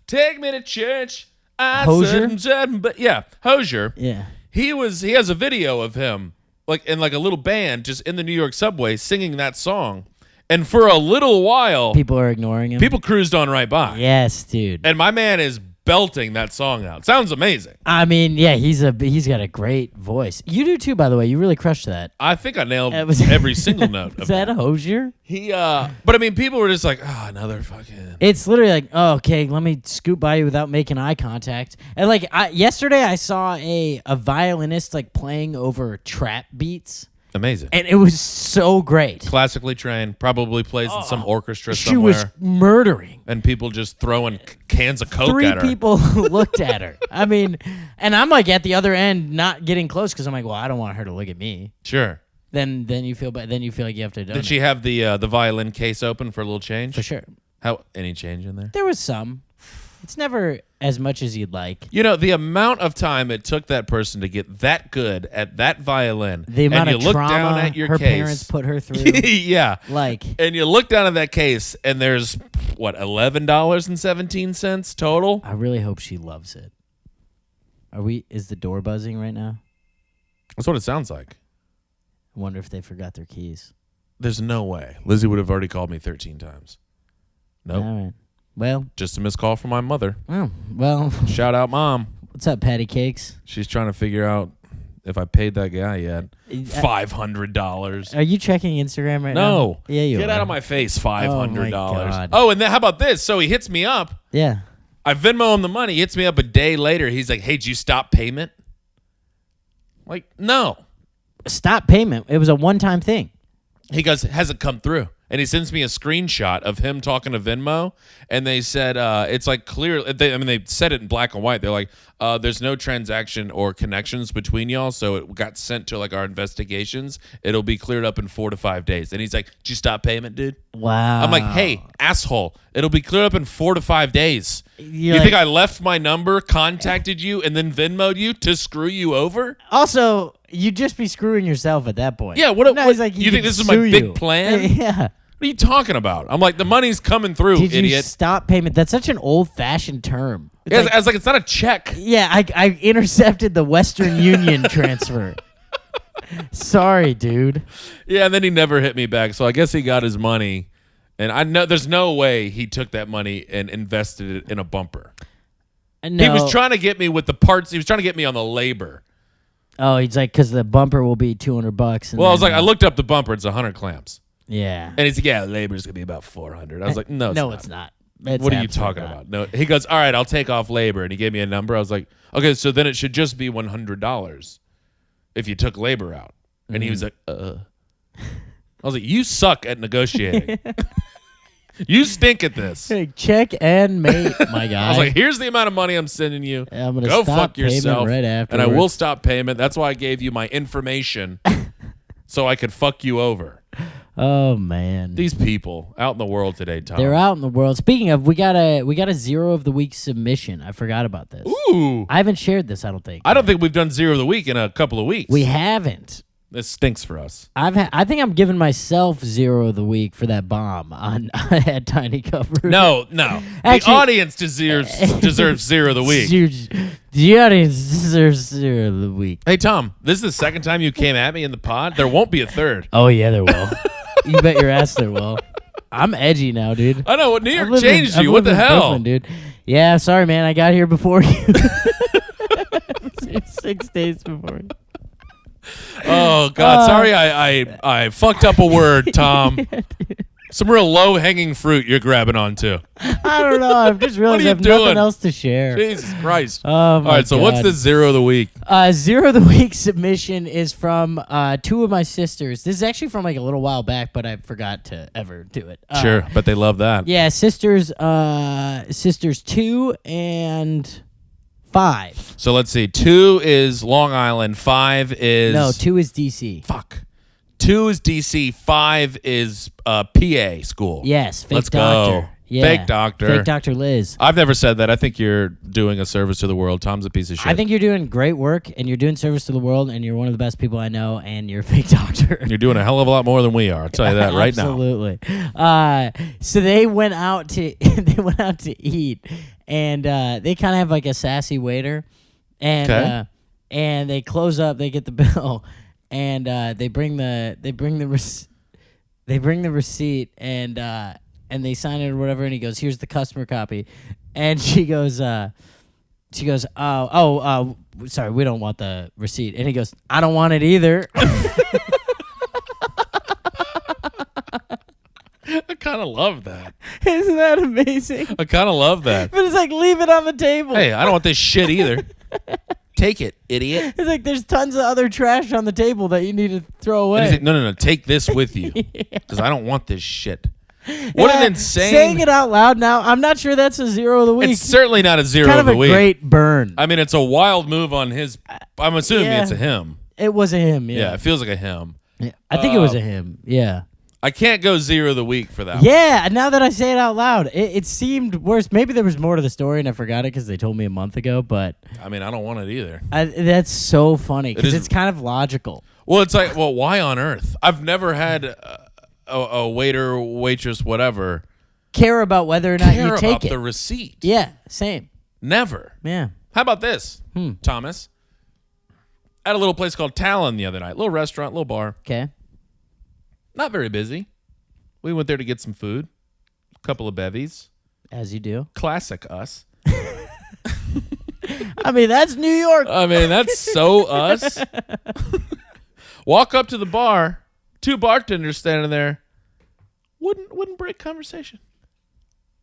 Take Me to Church? Hosier? But yeah, Hosier. Yeah. He has a video of him like in like a little band just in the New York subway singing that song. And for a little while, People are ignoring him. people cruised on right by. Yes, dude. And my man is belting that song out. Sounds amazing. I mean, yeah, he's got a great voice. You do too, by the way. You really crushed that. I think I nailed It was- every single note. Is that a Hosier? But I mean, people were just like, another fucking. It's literally like, oh, okay, let me scoot by you without making eye contact. And like yesterday, I saw a violinist like playing over trap beats, Amazing. and it was so great. Classically trained, probably plays in some orchestra She somewhere. was murdering. And people just throwing cans of Coke Three at her. people looked at her. I mean, and I'm like at the other end, not getting close because I'm like, well, I don't want her to look at me. Sure. Then you feel bad. Then you feel like you have to. Did she have the violin case open for a little change? For sure. Any change in there? There was some. It's never as much as you'd like. The amount of time it took that person to get that good at that violin. The amount and of you look trauma down at your her case. parents put her through. Yeah. Like, And you look down at that case, and there's, $11.17 total? I really hope she loves it. Is the door buzzing right now? That's what it sounds like. I wonder if they forgot their keys. There's no way. Lizzie would have already called me 13 times. Nope. All right. Well. Just a missed call from my mother. Oh, well. Shout out, Mom. What's up, Patty Cakes? She's trying to figure out if I paid that guy yet. $500. Are you checking Instagram right now? No. Yeah, you Get are. out of my face, $500. God. Oh, and then how about this? So he hits me up. Yeah. I Venmo him the money. He hits me up a day later. He's like, hey, did you stop payment? Like, no. Stop payment. It was a one-time thing. He goes, hasn't come through. And he sends me a screenshot of him talking to Venmo, and they said it's like clear. They said it in black and white. They're like, there's no transaction or connections between y'all, so it got sent to like our investigations. It'll be cleared up in 4 to 5 days. And he's like, did you stop payment, dude? Wow. I'm like, hey, asshole, it'll be cleared up in 4 to 5 days. You think I left my number, contacted you, and then Venmo'd you to screw you over? Also, you'd just be screwing yourself at that point. Yeah, it's like you think could this is my sue big you. plan? Yeah. What are you talking about? I'm like, the money's coming through, Did you idiot. stop payment? That's such an old-fashioned term. It's Yeah, like, I was like, it's not a check. yeah, I intercepted the Western Union transfer. Sorry, dude. Yeah, and then he never hit me back. So I guess he got his money. And I know there's no way he took that money and invested it in a bumper. No. He was trying to get me with the parts. He was trying to get me on the labor. Oh, he's like, because the bumper will be $200. Well, I was like, I looked up the bumper. It's 100 clamps. Yeah. And he's like, yeah, labor's going to be about 400. I was like, no, it's not. It's What are you absolutely talking not. about? No. He goes, all right, I'll take off labor. And he gave me a number. I was like, okay, so then it should just be $100 if you took labor out. And he was like, I was like, you suck at negotiating. You stink at this. Hey, check and mate, my guy. I was like, here's the amount of money I'm sending you. I'm gonna Go stop fuck yourself. right and I will stop payment. That's why I gave you my information so I could fuck you over. Oh man, these people out in the world today, Tom. They're out in the world. Speaking of, we got a zero of the week submission. I forgot about this. Ooh, I haven't shared this. I don't think. I don't think we've done zero of the week in a couple of weeks. We haven't. This stinks for us. I think I'm giving myself zero of the week for that bomb on at Tiny Cover. No. Actually, the audience deserves zero of the week. The audience deserves zero of the week. Hey, Tom, this is the second time you came at me in the pod. There won't be a third. Oh, yeah, there will. You bet your ass there will. I'm edgy now, dude. I know. New York changed you. What the hell? Brooklyn, dude. Yeah, sorry, man. I got here before you. 6 days before you. Oh God! Sorry, I fucked up a word, Tom. Yeah, some real low hanging fruit you're grabbing onto. I don't know. I've just realized I have nothing else to share. Jesus Christ! All right, so what's the zero of the week? Zero of the week submission is from two of my sisters. This is actually from like a little while back, but I forgot to ever do it. Sure, but they love that. Yeah, sisters 2 and 5. So let's see. 2 is Long Island. 5 is... No, 2 is DC. Fuck. 2 is DC. 5 is PA school. Yes, fake Let's doctor. go. Yeah. Fake doctor. Fake Dr. Liz. I've never said that. I think you're doing a service to the world. Tom's a piece of shit. I think you're doing great work, and you're doing service to the world, and you're one of the best people I know, and you're a fake doctor. You're doing a hell of a lot more than we are. I'll tell you that right now. Absolutely. So they went out to eat, and they kind of have like a sassy waiter, and and they close up. They get the bill, and they bring the receipt, and they sign it or whatever, and he goes, "Here's the customer copy," and she goes, sorry, we don't want the receipt," and he goes, "I don't want it either." I kind of love that. Isn't that amazing? I kind of love that. But it's like, leave it on the table. Hey, I don't want this shit either. Take it, idiot. It's like there's tons of other trash on the table that you need to throw away. And he's like, no. Take this with you because I don't want this shit. What an insane... Saying it out loud now, I'm not sure that's a zero of the week. It's certainly not a zero kind of the week. Kind of a great burn. I mean, it's a wild move on his... I'm assuming it's a him. It was a him, yeah. Yeah, it feels like a him. Yeah, I think it was a him, yeah. I can't go zero of the week for that one. Yeah, now that I say it out loud, it seemed worse. Maybe there was more to the story and I forgot it because they told me a month ago, but... I mean, I don't want it either. That's so funny because it's kind of logical. Well, it's like, why on earth? I've never had a waiter, waitress, whatever... care about whether or not you take about it. the receipt. Yeah, same. Never. Yeah. How about this, Thomas? At a little place called Talon the other night. Little restaurant, little bar. Okay. Not very busy. We went there to get some food. A couple of bevies. As you do. Classic us. I mean, that's New York. I mean, that's so us. Walk up to the bar. 2 bartenders standing there. Wouldn't break conversation.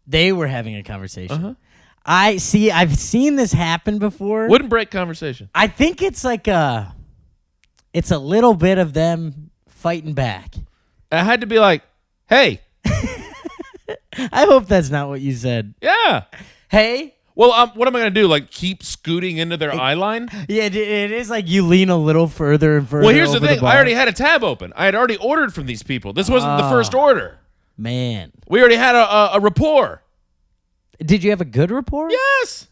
They were having a conversation. I've seen this happen before. Wouldn't break conversation. I think it's like it's a little bit of them fighting back. I had to be like, hey. I hope that's not what you said. Yeah. Hey. Well, what am I going to do? Like, keep scooting into their eye line? Yeah, it is like you lean a little further and further. Well, here's the thing. I already had a tab open. I had already ordered from these people. This wasn't the first order. Man. We already had a rapport. Did you have a good rapport? Yes.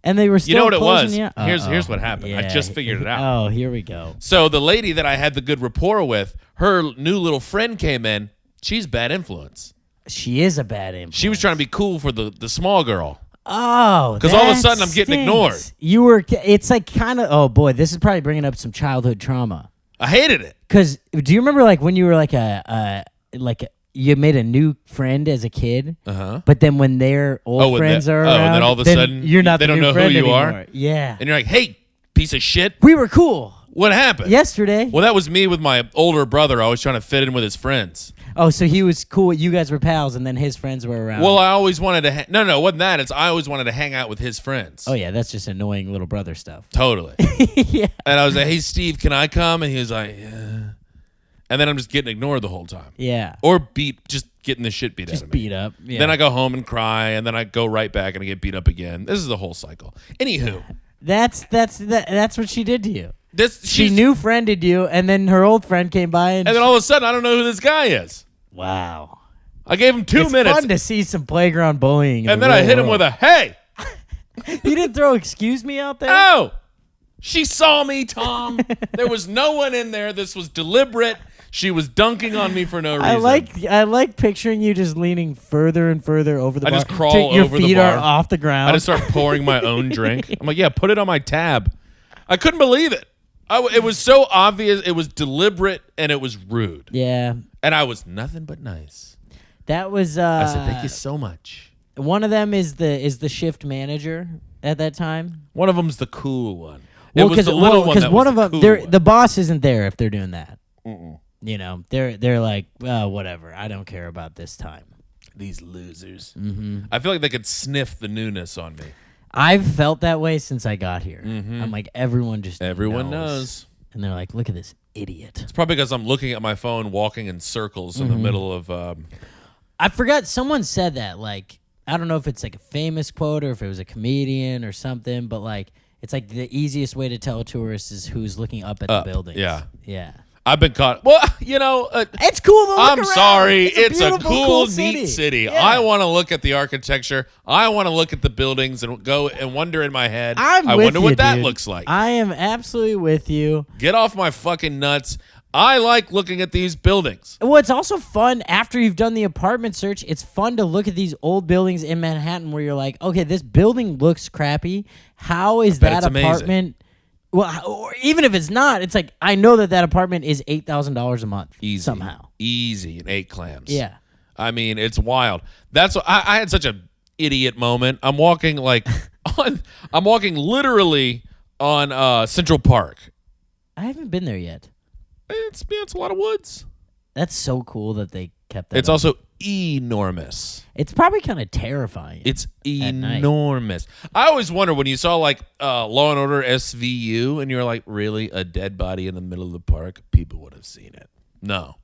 And they were still You know what it closing was? you? Here's what happened. Yeah. I just figured it out. Oh, here we go. So the lady that I had the good rapport with, her new little friend came in. She's bad influence. She is a bad influence. She was trying to be cool for the small girl. Oh, because all of a sudden I'm getting ignored. It's like kind of. Oh boy, this is probably bringing up some childhood trauma. I hated it. Because do you remember like when you were you made a new friend as a kid, but then when their old friends are around, and then all of a sudden you're not they the don't new know who friend you anymore. are. Yeah, and you're like, hey, piece of shit. We were cool. What happened? Yesterday. Well, that was me with my older brother, always trying to fit in with his friends. Oh, so he was cool. You guys were pals, and then his friends were around. Well, I always wanted to... No, it wasn't that. I always wanted to hang out with his friends. Oh, yeah, that's just annoying little brother stuff. Totally. Yeah. And I was like, hey, Steve, can I come? And he was like, yeah. And then I'm just getting ignored the whole time. Yeah. Or just getting the shit beat out of me. Just beat up. Yeah. Then I go home and cry, and then I go right back and I get beat up again. This is the whole cycle. Anywho. That's what she did to you. She new friended you, and then her old friend came by, and then all of a sudden, I don't know who this guy is. Wow. I gave him 2 minutes. It's fun to see some playground bullying. And then I hit him with a, hey. You didn't throw excuse me out there? Oh. She saw me, Tom. There was no one in there. This was deliberate. She was dunking on me for no reason. I like picturing you just leaning further and further over the bar. I just crawl over the bar. Your feet are off the ground. I just start pouring my own drink. I'm like, yeah, put it on my tab. I couldn't believe it. It was so obvious. It was deliberate and it was rude. Yeah. And I was nothing but nice. That was. I said, thank you so much. One of them is the shift manager at that time. One of them's the cool one. Well, it was the little one that one was of them, the cool one. the boss isn't there if they're doing that. Mm-mm. You know, they're like, whatever. I don't care about this time. These losers. Mm-hmm. I feel like they could sniff the newness on me. I've felt that way since I got here. Mm-hmm. I'm like, everyone knows. And they're like, look at this idiot. It's probably because I'm looking at my phone, walking in circles in the middle of. I forgot. Someone said that. Like, I don't know if it's like a famous quote or if it was a comedian or something, but like, it's like the easiest way to tell a tourist is who's looking up at the buildings. Yeah. Yeah. I've been caught. Well, you know, it's cool to look I'm around. sorry. It's a cool, city. neat city. Yeah. I want to look at the architecture. I want to look at the buildings and go and wonder in my head. I wonder what that dude. looks like. I am absolutely with you. Get off my fucking nuts. I like looking at these buildings. Well, it's also fun after you've done the apartment search. It's fun to look at these old buildings in Manhattan where you're like, okay, this building looks crappy. How is that apartment? Amazing. Well, or even if it's not, it's like I know that apartment is $8,000 a month. Easy. Somehow. Easy and 8 clams. Yeah. I mean, it's wild. That's what I had such an idiot moment. I'm walking I'm walking literally on Central Park. I haven't been there yet. It's a lot of woods. That's so cool that they kept that. It's also enormous. It's probably kind of terrifying. It's enormous. I always wonder when you saw like Law and Order SVU and you're like, really, a dead body in the middle of the park? People would have seen it. No.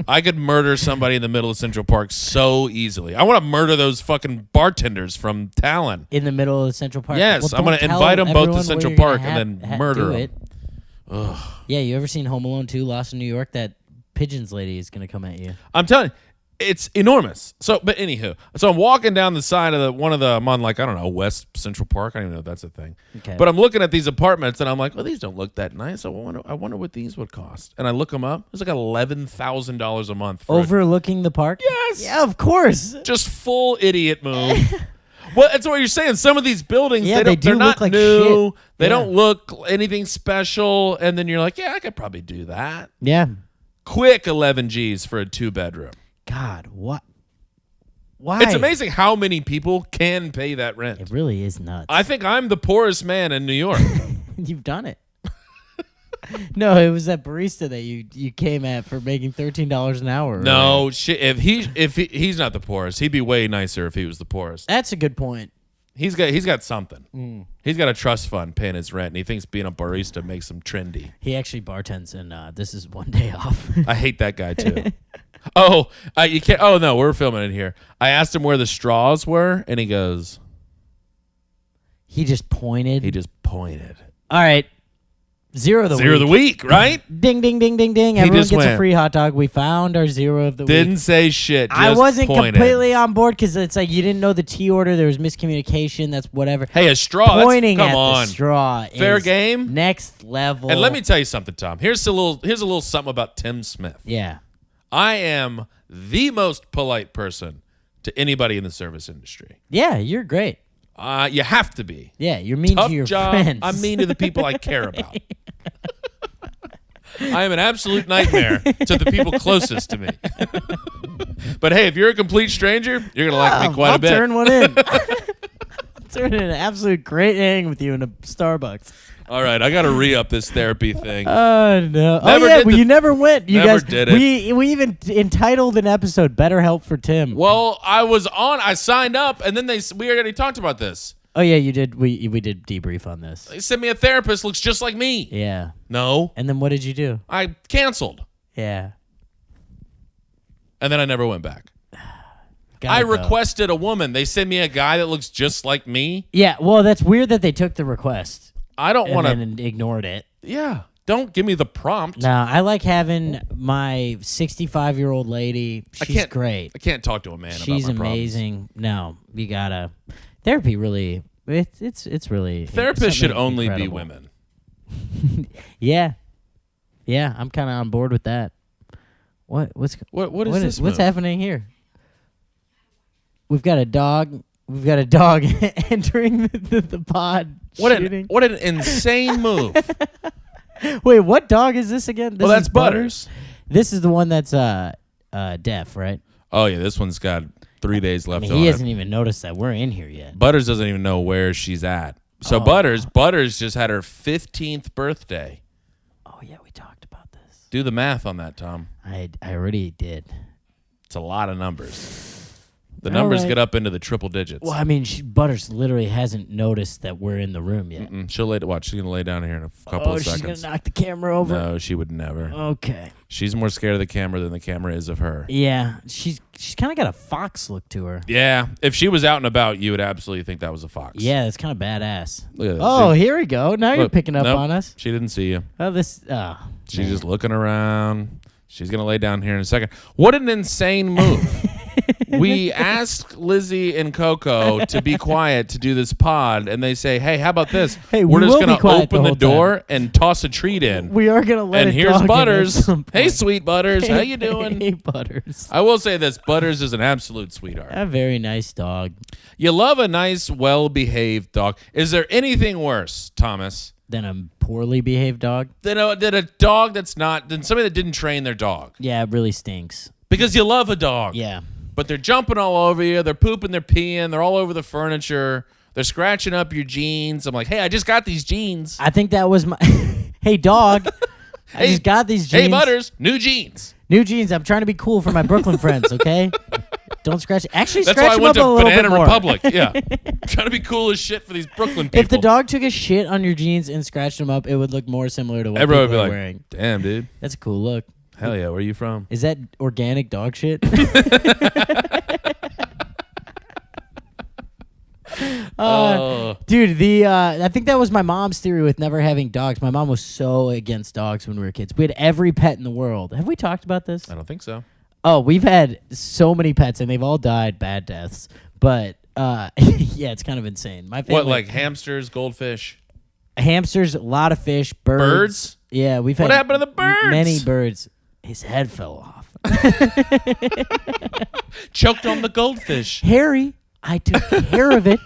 I could murder somebody in the middle of Central Park so easily. I want to murder those fucking bartenders from Talon. In the middle of Central Park? Yes, I'm going to invite them both to Central Park and then murder them. Ugh. Yeah, you ever seen Home Alone 2, Lost in New York? That Pigeons lady is going to come at you. I'm telling you, it's enormous. So, but anywho, so I'm walking down the side of I'm on like, I don't know, West Central Park. I don't even know if that's a thing. Okay. But I'm looking at these apartments and I'm like, well, these don't look that nice. I wonder what these would cost. And I look them up. It's like $11,000 a month. Overlooking the park? Yes. Yeah, of course. Just full idiot move. Well, that's what you're saying. Some of these buildings, they're not like new. Shit. They don't look anything special. And then you're like, yeah, I could probably do that. Yeah. Quick 11 G's for a 2-bedroom. God, what? Why? It's amazing how many people can pay that rent. It really is nuts. I think I'm the poorest man in New York. You've done it. No, it was that barista that you came at for making $13 an hour. No, right? shit. If he's not the poorest, he'd be way nicer if he was the poorest. That's a good point. He's got something. He's got a trust fund paying his rent, and he thinks being a barista makes him trendy. He actually bartends, and this is one day off. I hate that guy too. You can't. Oh no, we're filming it here. I asked him where the straws were, and he goes. He just pointed. All right. Zero of the week, right? Ding, ding, ding, ding, ding. Everyone gets a free hot dog. We found our zero of the week. Didn't say shit. Just I wasn't pointed. completely on board because it's like you didn't know the T order. There was miscommunication. That's whatever. Hey, a straw. Pointing come at on. the straw. Fair game. Next level. And let me tell you something, Tom. Here's a little something about Tim Smith. Yeah. I am the most polite person to anybody in the service industry. Yeah, you're great. You have to be. Yeah, you're mean Tough to your job. friends. I'm mean to the people I care about. I am an absolute nightmare to the people closest to me. But hey, if you're a complete stranger, you're going to like me quite a bit. I'll turn one in. Turn in an absolute great hang with you in a Starbucks. All right, I got to re-up this therapy thing. Oh, no. You never went. You never guys did it. We even entitled an episode, Better Help for Tim. Well, I signed up, and then we already talked about this. Oh, yeah, you did. We did debrief on this. They sent me a therapist, looks just like me. Yeah. No. And then what did you do? I canceled. Yeah. And then I never went back. I requested a woman. They send me a guy that looks just like me. Yeah, well, that's weird that they took the request. I don't want to. And ignored it. Yeah. Don't give me the prompt. No, I like having my 65-year-old lady. She's great. I can't talk to a man about my She's amazing. No, you gotta. Therapy really. It's really. Therapists should only be women. Yeah. Yeah, I'm kind of on board with that. What is this? What's happening here? We've got a dog. We've got a dog entering the pod. What an insane move. Wait, what dog is this again? Well, that's Butters. This is the one that's deaf, right? Oh yeah, this one's got 3 days left. He hasn't even noticed that we're in here yet. Butters doesn't even know where she's at. So Butters just had her 15th birthday. Oh yeah, we talked about this. Do the math on that, Tom. I already did. It's a lot of numbers. The numbers get up into the triple digits. Well, I mean, Butters literally hasn't noticed that we're in the room yet. She'll watch. She's gonna lay down here in a couple of seconds. She's gonna knock the camera over. No, she would never. Okay. She's more scared of the camera than the camera is of her. Yeah, she's kind of got a fox look to her. Yeah, if she was out and about, you would absolutely think that was a fox. Yeah, it's kind of badass. Look at that. Oh, here we go. Now you're picking up on us. She didn't see you. Oh, she's just looking around. She's gonna lay down here in a second. What an insane move. We asked Lizzie and Coco to be quiet to do this pod, and they say, hey, how about this? Hey, we're just going to open the door time. And toss a treat in. We are going to let And here's Butters. Hey, sweet Butters. Hey, how you doing? Hey, Butters. I will say this. Butters is an absolute sweetheart. A very nice dog. You love a nice, well-behaved dog. Is there anything worse, Thomas? Than a poorly behaved dog? Than a dog than somebody that didn't train their dog. Yeah, it really stinks. Because you love a dog. Yeah. But they're jumping all over you. They're pooping, they're peeing. They're all over the furniture. They're scratching up your jeans. I'm like, hey, I just got these jeans. I think that was my... Hey, dog. I just got these jeans. Hey, Butters. New jeans. New jeans. I'm trying to be cool for my Brooklyn friends, okay? Don't scratch... Actually, That's scratch why I went them up to a little Banana bit more. Republic. Yeah. Trying to be cool as shit for these Brooklyn people. If the dog took a shit on your jeans and scratched them up, it would look more similar to what everyone people would are be like, wearing. Damn, dude. That's a cool look. Hell yeah. Where are you from? Is that organic dog shit? Dude, I think that was my mom's theory with never having dogs. My mom was so against dogs when we were kids. We had every pet in the world. Have we talked about this? I don't think so. Oh, we've had so many pets, and they've all died bad deaths. But, yeah, it's kind of insane. My family, What, like hamsters, goldfish? Hamsters, a lot of fish, birds. Yeah, we've had... What happened to the birds? Many birds. His head fell off. Choked on the goldfish. Harry, I took care of it.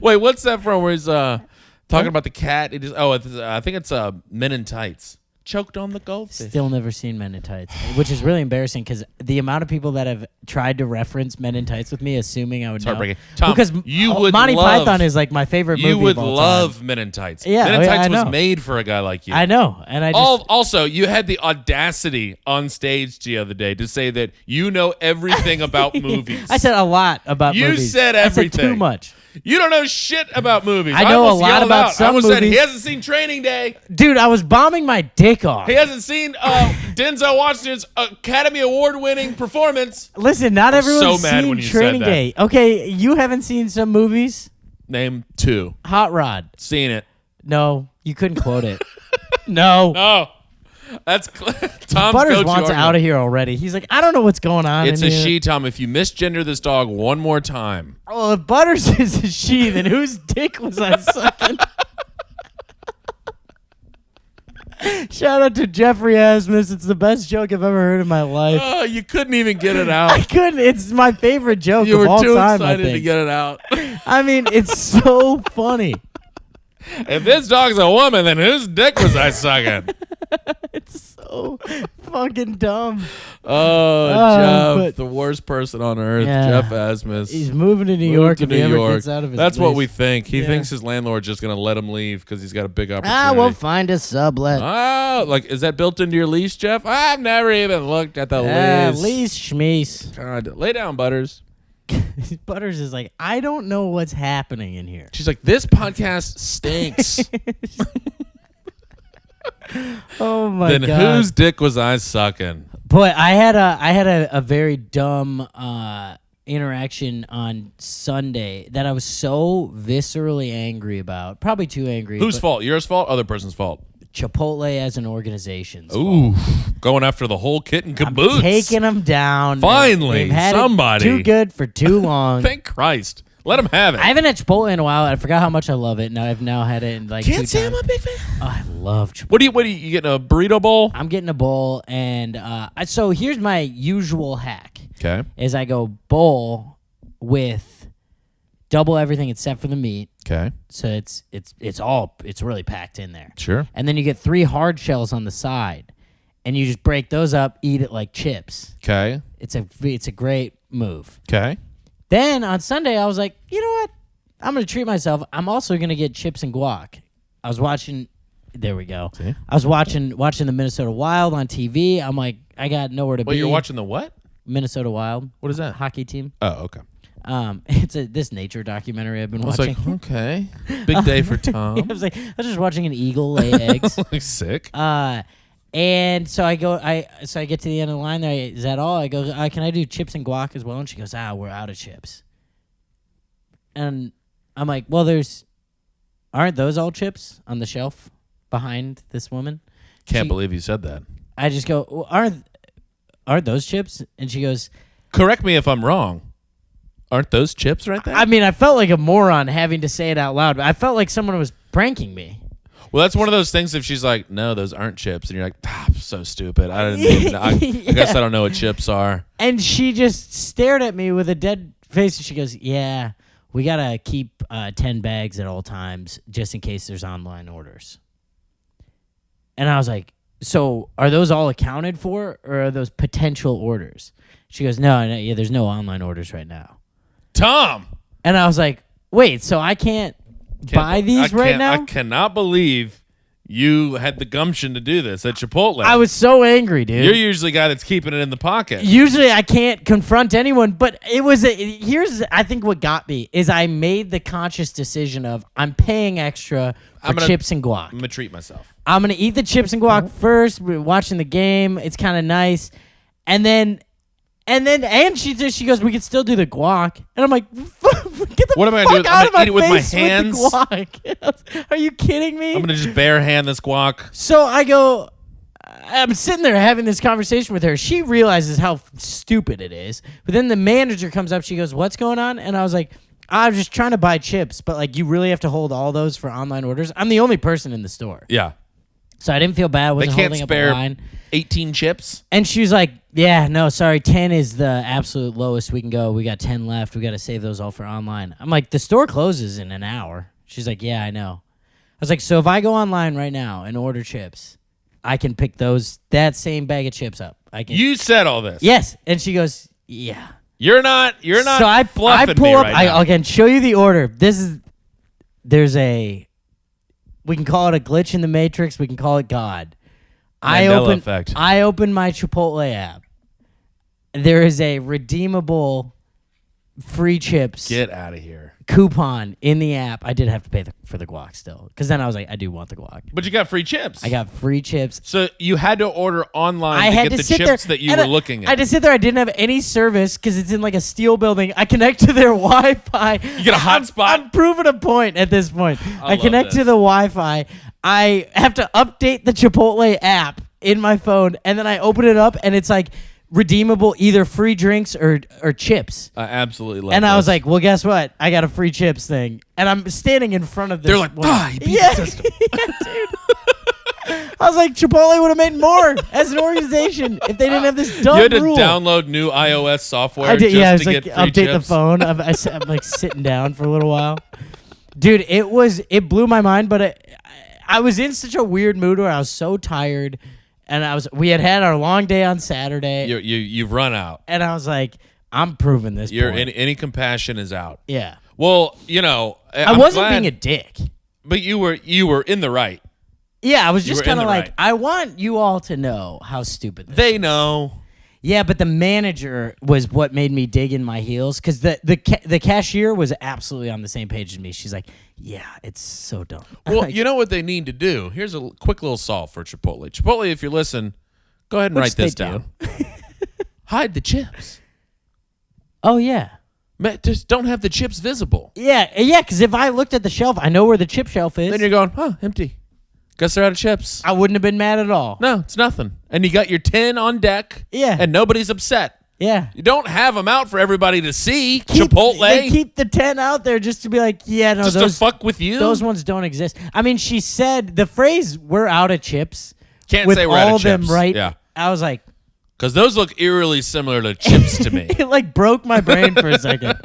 Wait, what's that from where he's talking about the cat? I think it's Men in Tights. Choked on the goldfish. Still never seen Men in Tights, which is really embarrassing because the amount of people that have tried to reference Men in Tights with me, assuming I would know. Heartbreaking. Tom, because Monty Python is like my favorite movie. You would of all love time. Men in Tights. Yeah, Men in Tights I know. was made for a guy like you. I know, and I just Also, you had the audacity on stage the other day to say that you know everything about movies. I said a lot about movies. You said everything. I said too much. You don't know shit about movies. I know a lot about some I almost said movies. he hasn't seen Training Day. Dude, I was bombing my dick off. He hasn't seen Denzel Washington's Academy Award-winning performance. Listen, not everyone's so mad seen when you said Training that. Day. Okay, you haven't seen some movies? Name 2. Hot Rod. Seen it. No, you couldn't quote it. No. Oh. That's Tom's Butters go-to wants argument. out of here already. He's like, I don't know what's going on. It's in a here. she, Tom. If you misgender this dog one more time. Oh, if Butters is a she, then whose dick was I sucking? Shout out to Jeffrey Asmus. It's the best joke I've ever heard in my life. Oh, you couldn't even get it out. I couldn't. It's my favorite joke You of were all too time. excited I think. to get it out. I mean, it's so funny. If this dog's a woman, then whose dick was I sucking? It's so fucking dumb. Oh, Jeff, but- the worst person on earth, Yeah. Jeff Asmus. He's moving to New Moved York to if New he ever York. gets out of his That's what lease. we think. He Yeah. thinks his landlord's just going to let him leave because he's got a big opportunity. We'll find a sublet. Oh, like, is that built into your lease, Jeff? I've never even looked at the lease. Lease schmeese. God, lay down, Butters. Butters is like, I don't know what's happening in here. She's like, this podcast stinks. Oh my Then god. whose dick was I sucking? But I had a very dumb interaction on Sunday that I was so viscerally angry about. Probably too angry. Whose fault? Yours fault? Other person's fault? Chipotle as an organization's Ooh, fault. Going after the whole kit and caboodle. I'm taking them down. Finally, They've had somebody. It too good for too long. Thank Christ. Let them have it. I haven't had Chipotle in a while. I forgot how much I love it. Now I've had it in like Can't 2 say times. I'm a big fan. Oh, I love Chipotle. What are you getting, a burrito bowl? I'm getting a bowl, and so here's my usual hack. Okay. Is I go bowl with double everything except for the meat. Okay. So it's really packed in there. Sure. And then you get 3 hard shells on the side, and you just break those up, eat it like chips. Okay. It's a great move. Okay. Then on Sunday I was like, you know what? I'm gonna treat myself. I'm also gonna get chips and guac. I was watching. There we go. See? I was watching the Minnesota Wild on TV. I'm like, I got nowhere to be. Wait, you're watching the what? Minnesota Wild. What is that? Hockey team. Oh, okay. It's this nature documentary I've been I was watching. like, okay, big day for Tom. I was just watching an eagle lay eggs. Like sick. And so I get to the end of the line there. Is that all? I go, can I do chips and guac as well? And she goes, we're out of chips. And I'm like, well, aren't those all chips on the shelf behind this woman? Can't believe you said that. I just go, well, aren't those chips? And she goes, correct me if I'm wrong. Aren't those chips right there? I mean, I felt like a moron having to say it out loud. But I felt like someone was pranking me. Well, that's one of those things if she's like, no, those aren't chips. And you're like, I'm so stupid. I didn't even know. I guess I don't know what chips are. And she just stared at me with a dead face. And she goes, yeah, we got to keep 10 bags at all times just in case there's online orders. And I was like, so are those all accounted for or are those potential orders? She goes, no, there's no online orders right now. Tom! And I was like, wait, so I can't buy these right now? I cannot believe you had the gumption to do this at Chipotle. I was so angry, dude. You're usually the guy that's keeping it in the pocket. Usually I can't confront anyone, but here's I think what got me is I made the conscious decision of I'm paying extra for chips and guac. I'm going to treat myself. I'm going to eat the chips and guac first. We're watching the game. It's kind of nice. And she goes, we could still do the guac. And I'm like, get the what am I fuck going to do? out I'm of going to eat it with my face hands? with the guac. Are you kidding me? I'm going to just bare hand this guac. So I'm sitting there having this conversation with her. She realizes how stupid it is. But then the manager comes up. She goes, what's going on? And I was like, I'm just trying to buy chips. But like, you really have to hold all those for online orders? I'm the only person in the store. Yeah. So I didn't feel bad. They can't holding spare up a line. 18 chips. And she was like, yeah, no, sorry, 10 is the absolute lowest we can go. We got 10 left. We got to save those all for online. I'm like, the store closes in an hour. She's like, yeah, I know. I was like, so if I go online right now and order chips, I can pick that same bag of chips up. You said all this. Yes. And she goes, yeah. You're not So I pull me up, right now. I can show you the order. We can call it a glitch in the Matrix. We can call it God. Mandela effect. I open my Chipotle app. There is a redeemable free chips Get out of here. coupon in the app. I did have to pay for the guac still, because then I was like, I do want the guac. But you got free chips. I got free chips. So you had to order online I had get to the sit chips there, that you and were looking at. I had to sit there. I didn't have any service because it's in like a steel building. I connect to their Wi-Fi. You get a hotspot? I'm proving a point at this point. I love connect this. to the Wi-Fi. I have to update the Chipotle app in my phone, and then I open it up, and it's like redeemable either free drinks or chips. I absolutely love And this. I was like, well, guess what? I got a free chips thing. And I'm standing in front of this. They're like, he beat the system. Yeah, dude. I was like, Chipotle would have made more as an organization if they didn't have this dumb You had to rule. download new iOS software I did, just I to was get like, free update chips. the phone. I'm like sitting down for a little while. Dude, it blew my mind, but I was in such a weird mood where I was so tired. And we had our long day on Saturday. You've run out. And I was like, I'm proving this point. Any compassion is out. Yeah. Well, I wasn't being a dick. But you were in the right. Yeah, I was just were in kind of the like, right. I want you all to know how stupid this They is. know. Yeah, but the manager was what made me dig in my heels, because the cashier was absolutely on the same page as me. She's like, yeah, it's so dumb. Well, you know what they need to do? Here's a quick little solve for Chipotle. Chipotle, if you're listening, Go ahead and Which write this they do. down. Hide the chips. Oh, yeah. Just don't have the chips visible. Yeah, because if I looked at the shelf, I know where the chip shelf is. Then you're going, empty. Guess they're out of chips. I wouldn't have been mad at all. No, it's nothing. And you got your 10 on deck. Yeah. And nobody's upset. Yeah. You don't have them out for everybody to see. Chipotle. They keep the 10 out there just to be like, yeah, no, just those, to fuck with you. Those ones don't exist. I mean, she said the phrase, we're out of chips. Can't with say we're all out of of them, chips. right? Yeah. I was like. Because those look eerily similar to chips to me. It like broke my brain for a second.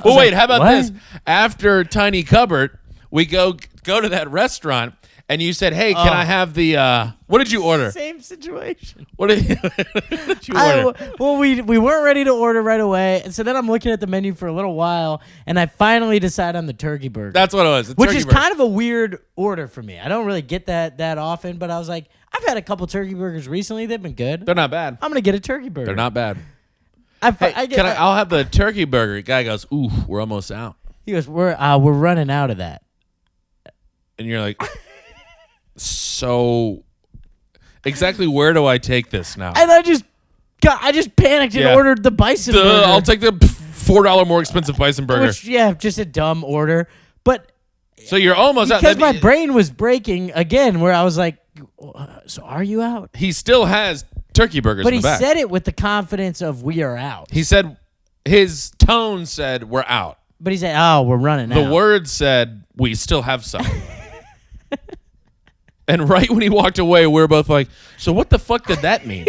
Well, wait, how about what? this? After Tiny Cupboard, we go to that restaurant, and you said, hey, can I have the, what did you order? Same situation. What did you order? Well, we weren't ready to order right away, and so then I'm looking at the menu for a little while, and I finally decide on the turkey burger. That's what it was. Which is kind of a weird order for me. I don't really get that often, but I was like, I've had a couple turkey burgers recently. They've been good. They're not bad. I'm going to get a turkey burger. They're not bad. I'll have the turkey burger. The guy goes, ooh, we're almost out. He goes, we're running out of that. And you're like, so exactly where do I take this now? And I just panicked and ordered the bison burger. I'll take the $4 more expensive bison burger. Which, just a dumb order. But so you're almost out. Because my brain was breaking again where I was like, so are you out? He still has turkey burgers But in the back. he said it with the confidence of we are out. He said, his tone said, we're out. But he said, oh, we're running out. The words said, we still have some. And right when he walked away, we were both like, so what the fuck did that mean?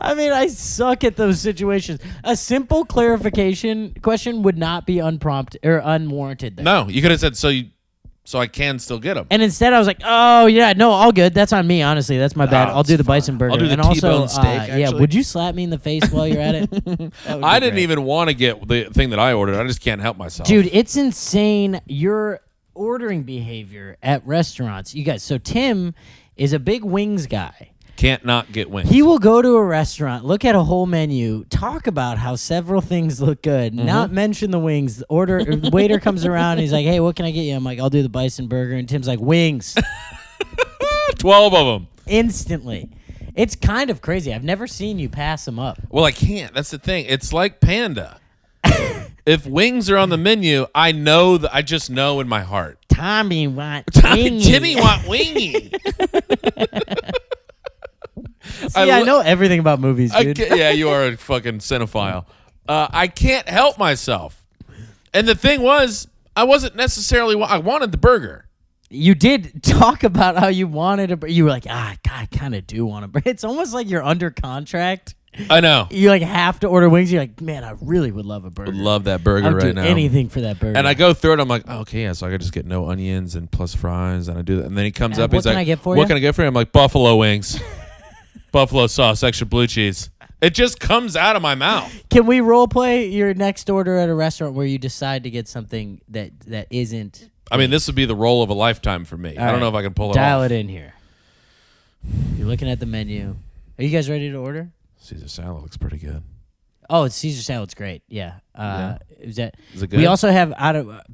I mean, I suck at those situations. A simple clarification question would not be unprompted or unwarranted there. No, you could have said, so I can still get them. And instead, I was like, "Oh yeah, no, all good. That's on me. Honestly, that's my bad. I'll do the bison burger. I'll do the and T-bone also, steak. Actually. would you slap me in the face while you're at it? I didn't even want to get the thing that I ordered. I just can't help myself, dude. It's insane your ordering behavior at restaurants. You guys. So Tim is a big wings guy. Can't not get wings. He will go to a restaurant, look at a whole menu, talk about how several things look good, not mention the wings. The waiter comes around and he's like, hey, what can I get you? I'm like, I'll do the bison burger. And Tim's like, wings. 12 of them. Instantly. It's kind of crazy. I've never seen you pass them up. Well, I can't. That's the thing. It's like Panda. If wings are on the menu, I know that I just know in my heart. Timmy want wingy. See, I know everything about movies, dude. Yeah, you are a fucking cinephile. I can't help myself. And the thing was, I wasn't necessarily... I wanted the burger. You did talk about how you wanted a burger. You were like, I kind of do want a burger. It's almost like you're under contract. I know. You like have to order wings. You're like, man, I really would love a burger. Would love that burger I'd right do now. Anything for that burger. And I go through it. I'm like, okay, yeah, so I could just get no onions and plus fries, and I do that. And then he comes up. He's like, what can I get for you? What can I get for you? I'm like, buffalo wings, buffalo sauce, extra blue cheese. It just comes out of my mouth. Can we role play your next order at a restaurant where you decide to get something that isn't? I mean, this would be the roll of a lifetime for me. I don't know if I can pull it off. Dial it in here. You're looking at the menu. Are you guys ready to order? Caesar salad looks pretty good. Oh, it's Caesar salad's great. Yeah. Is it good? We also have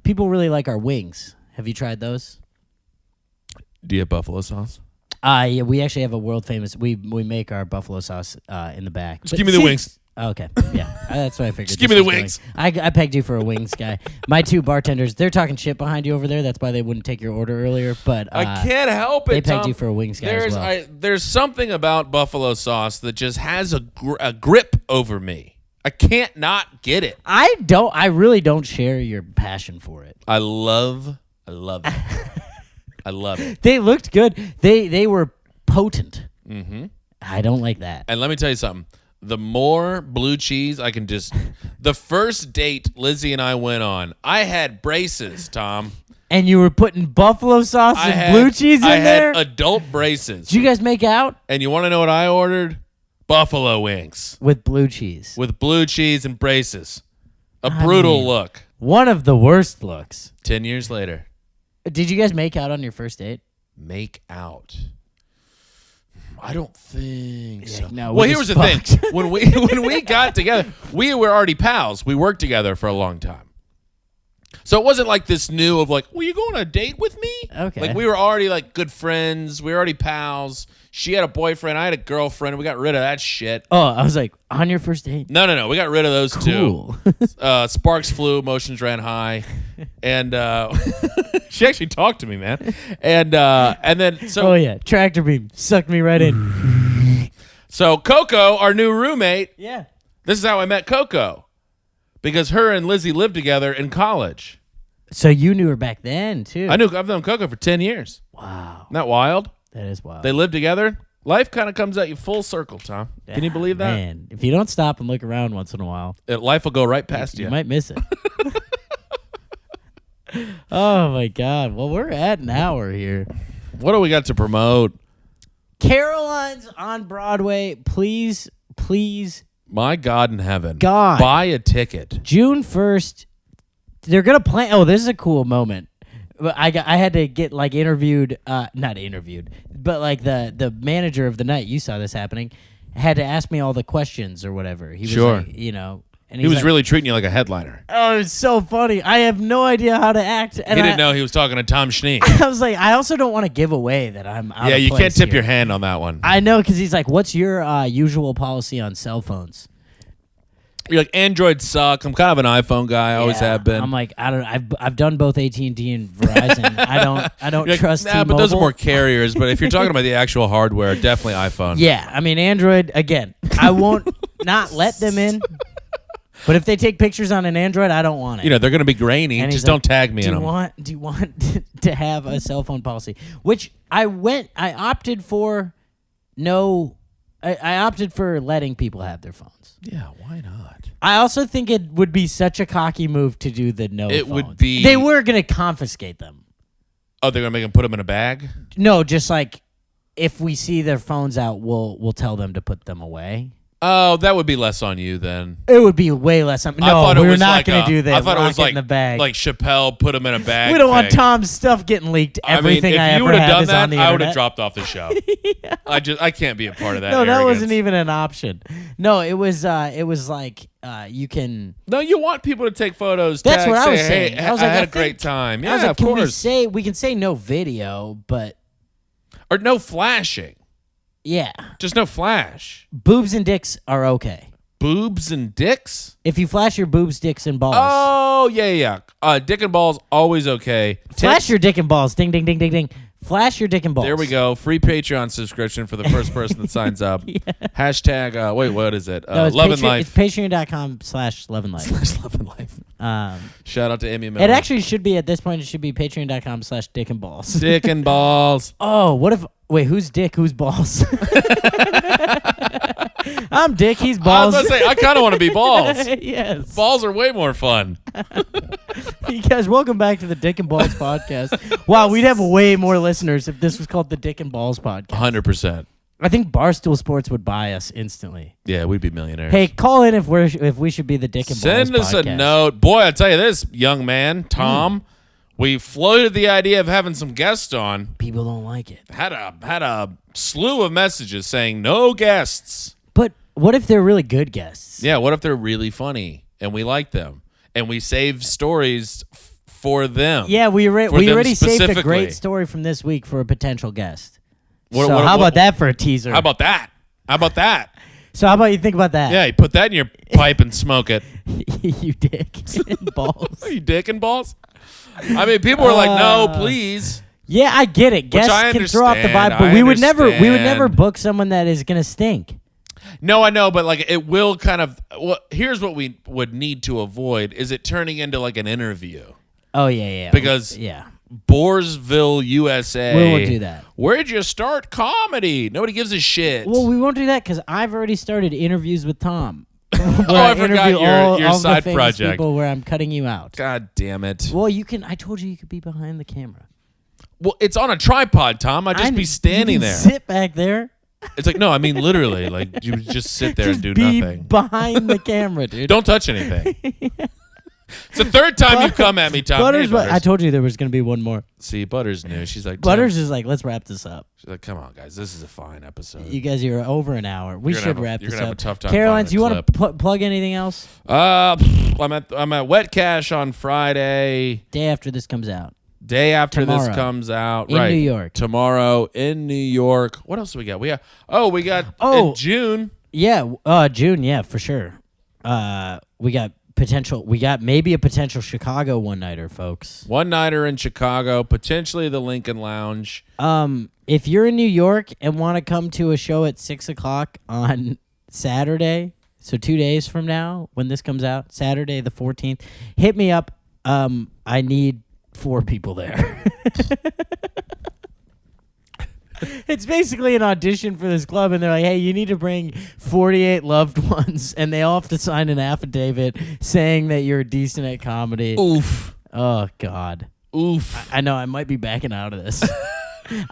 people really like our wings. Have you tried those? Do you have buffalo sauce? Yeah, we actually have a world famous. We make our buffalo sauce in the back. Just give me the wings. Okay, yeah, that's what I figured. Just give me the wings. I pegged you for a wings guy. My two bartenders, they're talking shit behind you over there. That's why they wouldn't take your order earlier. But I can't help it. They pegged Tom. you for a wings guy as well. There's something about buffalo sauce that just has a grip over me. I can't not get it. I really don't share your passion for it. I love it. I love it. They looked good. They were potent. Mm-hmm. I don't like that. And let me tell you something. The more blue cheese I can just... The first date Lizzie and I went on, I had braces, Tom. And you were putting buffalo sauce and blue cheese in there? I had adult braces. Did you guys make out? And you want to know what I ordered? Buffalo wings. With blue cheese. With blue cheese and braces. A brutal look. One of the worst looks. 10 years later. Did you guys make out on your first date? Make out. I don't think so. No, well, here was the thing. When we got together, we were already pals. We worked together for a long time. So it wasn't like this new of like, will you go on a date with me? Okay. Like we were already like good friends. We were already pals. She had a boyfriend. I had a girlfriend. We got rid of that shit. Oh, I was like, on your first date? No. We got rid of those Cool. two. Sparks flew. Emotions ran high. And she actually talked to me, man. And then so. Oh, yeah. Tractor beam sucked me right in. So Coco, our new roommate. Yeah. This is how I met Coco. Because her and Lizzie lived together in college. So you knew her back then, too. I've known Coco for 10 years. Wow. Isn't that wild? That is wild. They lived together. Life kind of comes at you full circle, Tom. Can you believe that? Man, if you don't stop and look around once in a while, Life will go right past you. You might miss it. Oh, my God. Well, we're at an hour here. What do we got to promote? Caroline's on Broadway. Please. My God in heaven. God. Buy a ticket. June 1st, they're going to play. Oh, this is a cool moment. I had to get like interviewed, not interviewed, but like the manager of the night, you saw this happening, had to ask me all the questions or whatever. He was sure. like, and He was like, really treating you like a headliner. oh, it's so funny. I have no idea how to act. And He didn't know he was talking to Tom Schnee. I was like, I also don't want to give away that I'm out Yeah, of you place can't tip here. your hand on that one. I know, because he's like, what's your usual policy on cell phones? You're like, Androids suck. I'm kind of an iPhone guy. I always have been. I'm like, I don't. I've done both AT&T and Verizon. I don't You're like, trust. nah, but those are more carriers. But if you're talking about the actual hardware, definitely iPhone. Yeah, I mean Android. Again, I won't not let them in. But if they take pictures on an Android, I don't want it. You know, they're going to be grainy. And Just he's like, don't tag me in them. Do you want to have a cell phone policy? Which I opted for. No, I opted for letting people have their phones. Yeah, why not? I also think it would be such a cocky move to do the no. It phones. would be. They were going to confiscate them. Oh, they're going to make them put them in a bag? No, just like if we see their phones out, we'll tell them to put them away. Oh, that would be less on you then. It would be way less. No, we're not going to do that. I thought it was like in the bag. Like Chappelle put them in a bag. We don't want Tom's stuff getting leaked. Everything I mean, if you would have done is on that, the I would internet. have dropped off the show. Yeah. I can't be a part of that. No, that arrogance. wasn't even an option. No, it was like you can. No, you want people to take photos. That's what I was say, saying. Hey, I was I like, had a great time. Yeah, I was like, of can course. we can say no video, but or no flashing. yeah, Just no flash. boobs and dicks are okay. Boobs and dicks? If you flash your boobs, dicks, and balls. Oh, yeah. Dick and balls, always okay. Flash your dick and balls. Ding, ding, ding, ding, ding. Flash your dick and balls. There we go. Free Patreon subscription for the first person that signs up. Yeah. Hashtag, wait, what is it? No, it's Love and Life. It's patreon.com/Love and Life. Love and Life. Shout out to Emmy Miller. It actually should be, at this point, it should be patreon.com/dick and balls. Dick and balls. Oh, what if, wait, who's dick, who's balls? I'm dick, he's balls. I was going to say, I kind of want to be balls. Yes. Balls are way more fun. You guys, welcome back to the Dick and Balls podcast. Wow, we'd have way more listeners if this was called the Dick and Balls podcast. 100%. I think Barstool Sports would buy us instantly. Yeah, we'd be millionaires. Hey, call in if we should be the Dick and Balls podcast. Send us a note. Boy, I tell you this, young man, Tom, we floated the idea of having some guests on. People don't like it. Had a slew of messages saying no guests. But what if they're really good guests? Yeah, what if they're really funny and we like them and we save stories for them? Yeah, we already saved a specifically. great story from this week for a potential guest. What How about that for a teaser? How about that? So how about you think about that? Yeah, you put that in your pipe and smoke it. You dick and balls. Are you dick and balls? I mean, people were like, no, please. Yeah, I get it. Guests can throw off the vibe, but we would never book someone that is gonna stink. No, I know, but like it will kind of. Well, here's what we would need to avoid: is it turning into like an interview? Oh yeah. Because Boresville, USA. We won't do that. Where'd you start comedy? Nobody gives a shit. Well, we won't do that because I've already started interviews with Tom. I forgot your side project. People where I'm cutting you out. God damn it. Well, you can. I told you could be behind the camera. Well, it's on a tripod, Tom. I'd just be standing there. Sit back there. It's like, no, I mean literally. Like, you would just sit there and do nothing. Behind the camera, dude. Don't touch anything. It's the third time you've come at me, Tom. Butters, hey, Butters. I told you there was going to be one more. See, Butters knew. She's like, Butters is like, let's wrap this up. She's like, come on, guys. This is a fine episode. You guys are over an hour. We should wrap this up. You're going to have a tough time. Caroline, do you want to to plug anything else? I'm at Wet Cash on Friday. Day after this comes out. Day after Tomorrow. this comes out. In New York. Tomorrow in New York. What else do we got? We got in June. Yeah, June, yeah, for sure. We got maybe a potential Chicago one-nighter, folks. One-nighter in Chicago, potentially the Lincoln Lounge. If you're in New York and want to come to a show at 6:00 on Saturday, so 2 days from now when this comes out, Saturday the 14th, hit me up. I need 4 people there. It's basically an audition for this club, and they're like, hey, you need to bring 48 loved ones, and they all have to sign an affidavit saying that you're decent at comedy. Oof. Oh, God. Oof. I know, I might be backing out of this.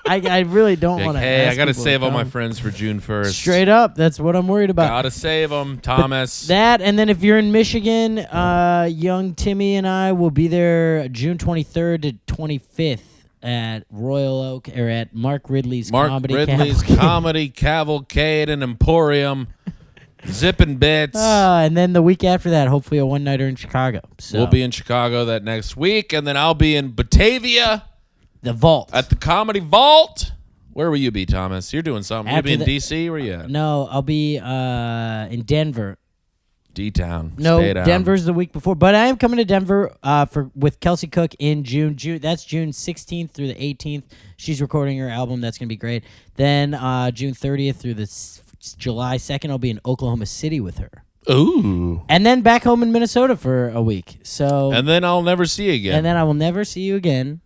I really don't want to. Hey, I got to save all my friends for June 1st. Straight up, that's what I'm worried about. Got to save them, Thomas. That, and then if you're in Michigan, young Timmy and I will be there June 23rd to 25th. At Royal Oak, or at Mark Ridley's Comedy Cavalcade and Emporium. Zipping bits. And then the week after that, hopefully a one-nighter in Chicago. So. We'll be in Chicago that next week, and then I'll be in Batavia. The Vault. At the Comedy Vault. Where will you be, Thomas? You're doing something. You'll be in D.C.? Where you at? No, I'll be in Denver. D-Town. No, Stay down. Denver's the week before. But I am coming to Denver with Kelsey Cook in June. That's June 16th through the 18th. She's recording her album. That's going to be great. Then June 30th through the July 2nd, I'll be in Oklahoma City with her. Ooh. And then back home in Minnesota for a week. And then I'll never see you again. And then I will never see you again.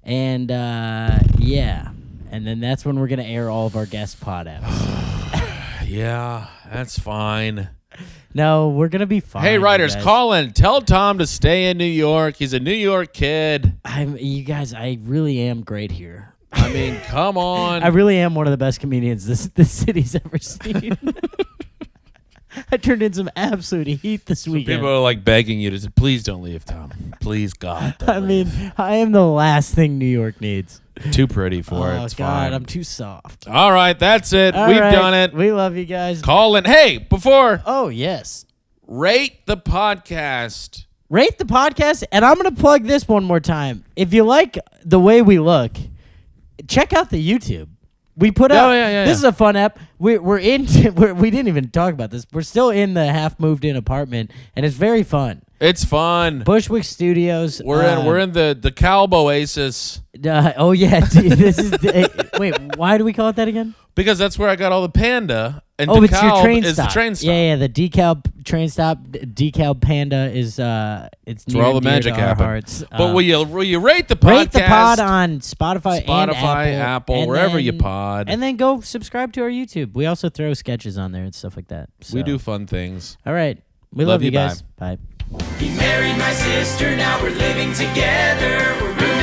And, yeah. And then that's when we're going to air all of our guest pod apps. Yeah, that's fine. No, we're going to be fine. Hey, writers, call in. Tell Tom to stay in New York. He's a New York kid. You guys, I really am great here. I mean, come on. I really am one of the best comedians this city's ever seen. I turned in some absolute heat this weekend. People are like begging you to please don't leave, Tom. Please, God. I mean, I am the last thing New York needs. Too pretty for it. It's God, fine. I'm too soft. All right, that's it. We've done it. We love you guys. Call in. Hey, before. Oh, yes. Rate the podcast. Rate the podcast, and I'm going to plug this one more time. If you like the way we look, check out the YouTube. We put out. This is a fun app. We didn't even talk about this. We're still in the half moved in apartment, and it's very fun. It's fun. Bushwick Studios. We're in the Calb Oasis. Oh yeah, this is. Wait, why do we call it that again? Because that's where I got all the Panda. And it's your train is stop. The train stop. Yeah, the DeKalb train stop. DeKalb Panda is it's near where all the dear magic to our happen. hearts. But will you rate the podcast? Rate the pod on Spotify, and Apple, wherever you pod, and then go subscribe to our YouTube. We also throw sketches on there and stuff like that. So. We do fun things. All right, we love you guys. Bye. He married my sister. Now we're living together. We're roommates.